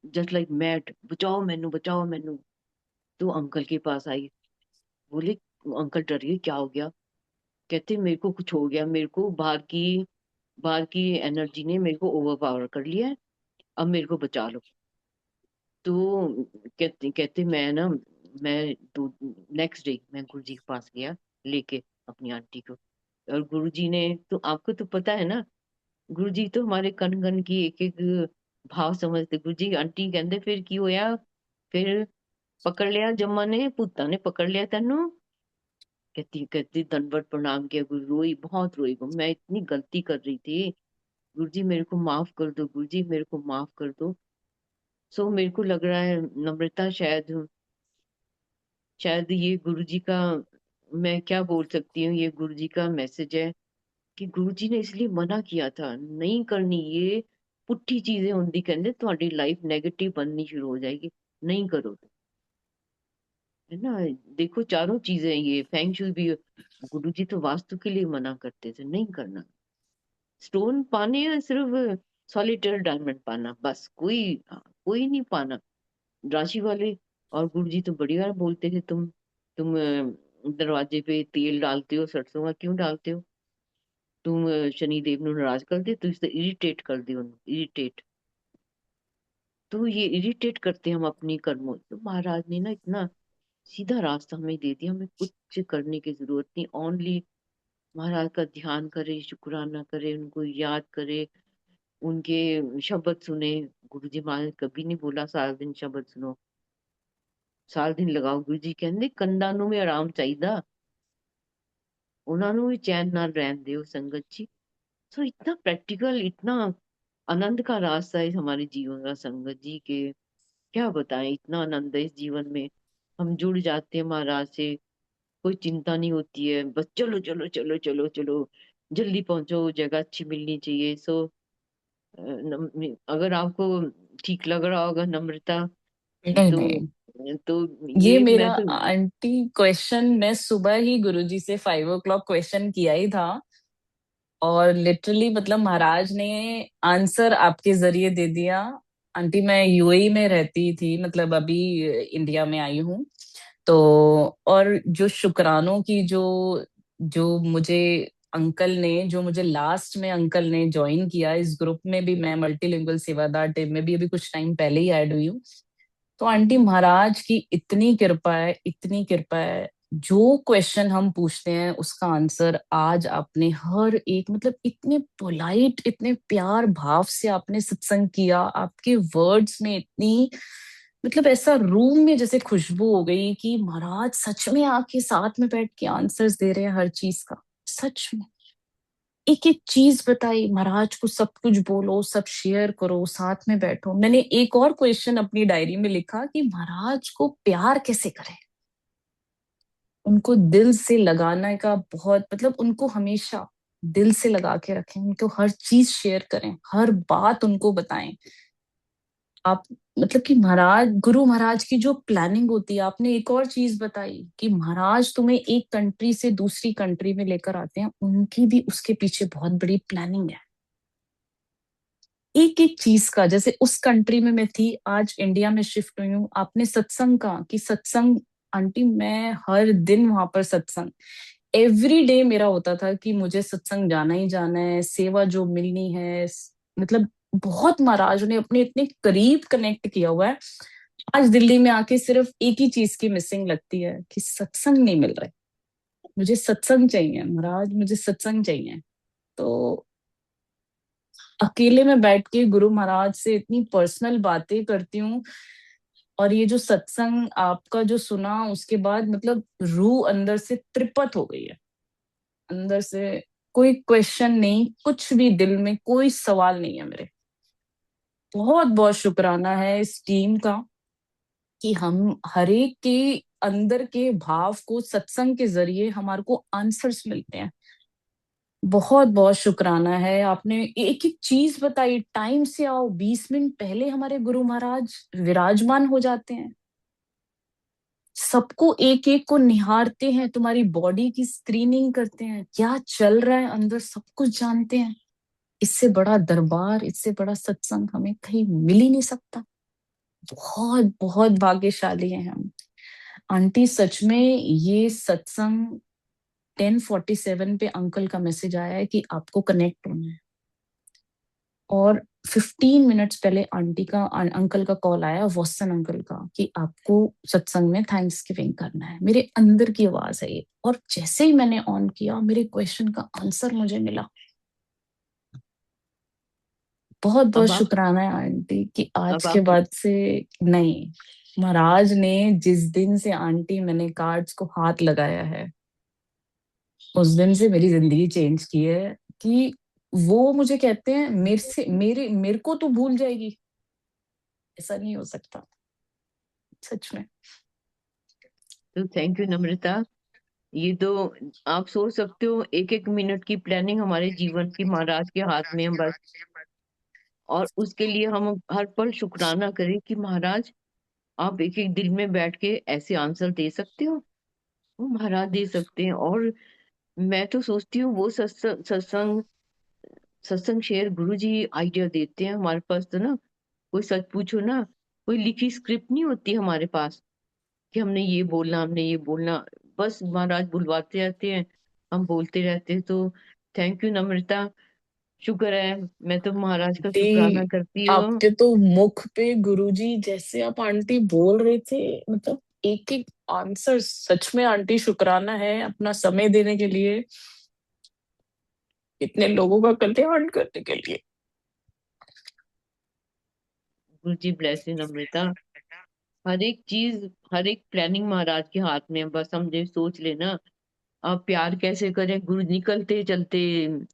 जस्ट लाइक मैड, बचाओ मैनू, बचाओ मैनू। तो अंकल के पास आई, बोले, अंकल डर गए, क्या हो गया? कहते मेरे को कुछ हो गया, मेरे को बाहर की एनर्जी ने मेरे को ओवर पावर कर लिया है, अब मेरे को बचा लो। तो कहते कहते मैं ना, मैं नेक्स्ट डे मैं गुरु जी के पास गया, लेके अपनी आंटी को। और गुरु जी ने, तो आपको तो पता है ना, गुरु जी तो हमारे कन कन की एक एक भाव समझते। गुरु जी आंटी कहते फिर की होया, फिर पकड़ लिया जम्मा ने, भूता ने पकड़ लिया तेनू? कहती कहती दंडवत प्रणाम किया, गुरु रोई, बहुत रोई, मैं इतनी गलती कर रही थी, गुरु जी मेरे को माफ कर दो, गुरु जी मेरे को माफ कर दो। सो मेरे को लग रहा है नम्रता, शायद शायद ये गुरु जी का, मैं क्या बोल सकती हूँ, ये गुरु जी का मैसेज है कि गुरु जी ने इसलिए मना किया था, नहीं करनी ये पुट्ठी चीजें होंगी, कहते तुम्हारी लाइफ नेगेटिव बननी शुरू हो जाएगी, नहीं करो। है ना? देखो चारों चीजें, ये फेंग शुई भी गुरु जी तो वास्तु के लिए मना करते थे, नहीं करना। स्टोन पाने या सिर्फ सॉलिटर डायमंड पाना, बस कोई नहीं पाना, राशि वाले। और गुरु जी तो बढ़िया बोलते थे, तुम दरवाजे पे तेल डालते हो सरसों का, क्यों डालते हो? तुम शनि देव नु नाराज कर दे, तो इससे इरिटेट कर दे, इरिटेट। तो ये इरिटेट करते हम अपनी कर्मों, तो महाराज ने ना इतना सीधा रास्ता हमें दे दिया, हमें कुछ करने की जरूरत नहीं, ओनली महाराज का ध्यान करे, शुक्राना करे, उनको याद करे, उनके शब्द सुने। गुरु जी महाराज कभी नहीं बोला सारा दिन शब्द सुनो, सारा दिन लगाओ। गुरु जी कहते कंधा ਨੂੰ ਵੀ ਆਰਾਮ ਚਾਹੀਦਾ, ਉਹਨਾਂ ਨੂੰ ਵੀ चैन ਨਾਲ रहन ਦਿਓ संगत जी। सो इतना प्रैक्टिकल, इतना आनंद का रास्ता है हमारे जीवन का संगत जी के, क्या बताएं। इतना आनंद है इस जीवन में, हम जुड़ जाते हैं महाराज से, कोई चिंता नहीं होती है, बस चलो चलो चलो चलो चलो, जल्दी पहुंचो, जगह अच्छी मिलनी चाहिए। सो अगर आपको ठीक लग रहा होगा नम्रता, नहीं तो नहीं, ये ये मेरा मैं तो आंटी क्वेश्चन मैं सुबह ही गुरुजी से 5 o'clock क्वेश्चन किया ही था, और लिटरली मतलब महाराज ने आंसर आपके जरिए दे दिया। आंटी मैं यूएई में रहती थी, मतलब अभी इंडिया में आई हूँ। तो और जो शुक्रानों की जो जो मुझे अंकल ने, जो मुझे लास्ट में अंकल ने ज्वाइन किया इस ग्रुप में भी, मैं मल्टीलिंगुअल सेवादार टीम में भी अभी कुछ टाइम पहले ही ऐड हुई हूँ। तो आंटी महाराज की इतनी कृपा है, इतनी कृपा है। जो क्वेश्चन हम पूछते हैं उसका आंसर आज आपने हर एक, मतलब इतने पोलाइट, इतने प्यार भाव से आपने सत्संग किया। आपके वर्ड्स में इतनी, मतलब ऐसा रूम में जैसे खुशबू हो गई कि महाराज सच में आके साथ में बैठ के आंसर्स दे रहे हैं हर चीज का। सच में एक एक चीज बताई महाराज को, सब कुछ बोलो, सब शेयर करो, साथ में बैठो। मैंने एक और क्वेश्चन अपनी डायरी में लिखा कि महाराज को प्यार कैसे करें। उनको दिल से लगाने का बहुत, मतलब उनको हमेशा दिल से लगा के रखें, उनको हर चीज शेयर करें, हर बात उनको बताएं आप। मतलब कि महाराज, गुरु महाराज की जो प्लानिंग होती है। आपने एक और चीज बताई कि महाराज तुम्हें एक कंट्री से दूसरी कंट्री में लेकर आते हैं, उनकी भी उसके पीछे बहुत बड़ी प्लानिंग है। एक एक चीज का, जैसे उस कंट्री में मैं थी, आज इंडिया में शिफ्ट हुई हूँ। आपने सत्संग का कि सत्संग, आंटी मैं हर दिन वहां पर सत्संग, एवरी डे मेरा होता था कि मुझे सत्संग जाना ही जाना है, सेवा जो मिलनी है। मतलब बहुत महाराज ने अपने इतने करीब कनेक्ट किया हुआ है। आज दिल्ली में आके सिर्फ एक ही चीज की मिसिंग लगती है कि सत्संग नहीं मिल रहा है। मुझे सत्संग चाहिए महाराज, मुझे सत्संग चाहिए। तो अकेले में बैठ के गुरु महाराज से इतनी पर्सनल बातें करती हूँ। और ये जो सत्संग आपका जो सुना, उसके बाद मतलब रूह अंदर से तृप्त हो गई है। अंदर से कोई क्वेश्चन नहीं, कुछ भी दिल में कोई सवाल नहीं है मेरे। बहुत बहुत शुक्राना है इस टीम का कि हम हर एक के अंदर के भाव को सत्संग के जरिए हमारे को आंसर्स मिलते हैं। बहुत बहुत शुक्राना है। आपने एक एक चीज बताई, टाइम से आओ, 20 मिनट पहले हमारे गुरु महाराज विराजमान हो जाते हैं। सबको एक एक को निहारते हैं, तुम्हारी बॉडी की स्क्रीनिंग करते हैं, क्या चल रहा है अंदर सब कुछ जानते हैं। इससे बड़ा दरबार, इससे बड़ा सत्संग हमें कहीं मिल ही नहीं सकता। बहुत बहुत भाग्यशाली हैं हम। आंटी सच में ये सत्संग 10:47 पे अंकल का मैसेज आया है कि आपको कनेक्ट होना है, और 15 मिनट्स पहले आंटी का अंकल का कॉल आया, वॉटसन अंकल का, कि आपको सत्संग में थैंक्स गिविंग करना है। मेरे अंदर की आवाज है ये, और जैसे ही मैंने ऑन किया मेरे क्वेश्चन का आंसर मुझे मिला। बहुत बहुत अब आप शुक्राना है आंटी कि आज अब के आप बाद से नहीं। महाराज ने जिस दिन से आंटी मैंने कार्ड्स को हाथ लगाया है, उस दिन से मेरी जिंदगी चेंज की है। कि वो मुझे कहते हैं मेरे को तो भूल जाएगी, ऐसा नहीं हो सकता। सच में। तो थैंक यू नम्रता। ये तो आप सोच सकते हो, एक एक मिनट की प्लानिंग हमारे जीवन की महाराज के हाथ में है बस। और उसके लिए हम हर पल शुक्राना करें कि महाराज आप एक एक दिल में बैठ के ऐसे आंसर दे सकते हो, वो महाराज दे सकते हैं। और मैं तो सोचती हूँ वो सत्संग सत्संग सत्संग शेयर गुरु जी आइडिया देते हैं हमारे पास। तो ना कोई सच पूछो ना, कोई लिखी स्क्रिप्ट नहीं होती हमारे पास कि हमने ये बोलना, हमने ये बोलना। बस महाराज बुलवाते रहते हैं, हम बोलते रहते हैं। तो थैंक यू नम्रता, शुक्र है। मैं तो महाराज का शुक्राना आंटी करती हूँ। आपके तो मुख पे गुरुजी, जैसे आप आंटी बोल रहे थे, मतलब एक एक आंसर, सच में आंटी शुक्राना है अपना समय देने के लिए। इतने लोगों का कल्याण करने के लिए। गुरु जी ब्लेस यू नम्रता। हर एक चीज, हर एक प्लानिंग महाराज के हाथ में है। बस हम जो सोच लेना आप प्यार कैसे करें, गुरु निकलते चलते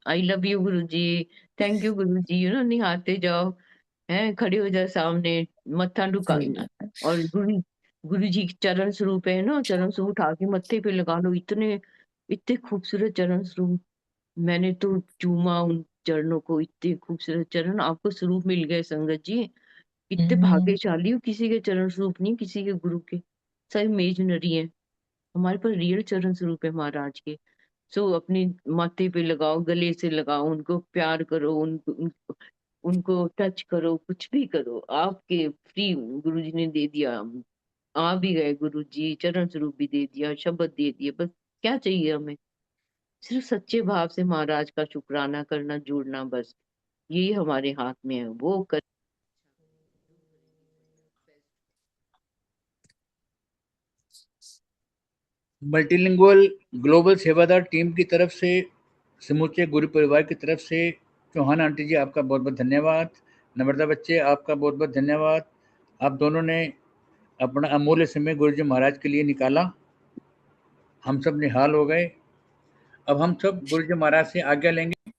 आई लव यू गुरु जी, थैंक यू गुरु जी, निहारते जाओ, हैं खड़े हो जाओ सामने, मत्था ढुका, सही बात है। और गुरु जी के चरण स्वरूप है ना, चरण स्वरूप उठा के मत्थे पे लगा लो। इतने इतने खूबसूरत चरण स्वरूप, मैंने तो चूमा उन चरणों को, इतने खूबसूरत चरण आपको स्वरूप मिल गए संगत जी। इतने हम्म, भाग्यशाली हो, किसी के चरण स्वरूप नहीं, किसी के गुरु के, सब इमेजिनरी है। हमारे पास रियल चरण स्वरूप है महाराज के। सो अपनी माथे पे लगाओ, गले से लगाओ, उनको प्यार करो, उनको टच करो, कुछ भी करो, आपके फ्री गुरु जी ने दे दिया। आ भी गए गुरु जी, चरण स्वरूप भी दे दिया, शब्द दे दिए, बस क्या चाहिए हमें? सिर्फ सच्चे भाव से महाराज का शुक्राना करना, जुड़ना, बस यही हमारे हाथ में है। वो कर मल्टीलिंगुअल ग्लोबल सेवादार टीम की तरफ से, समूचे गुरु परिवार की तरफ से, चौहान आंटी जी आपका बहुत बहुत धन्यवाद। नम्रता बच्चे आपका बहुत बहुत धन्यवाद। आप दोनों ने अपना अमूल्य समय गुरु जी महाराज के लिए निकाला। हम सब निहाल हो गए। अब हम सब गुरु जी महाराज से आज्ञा लेंगे।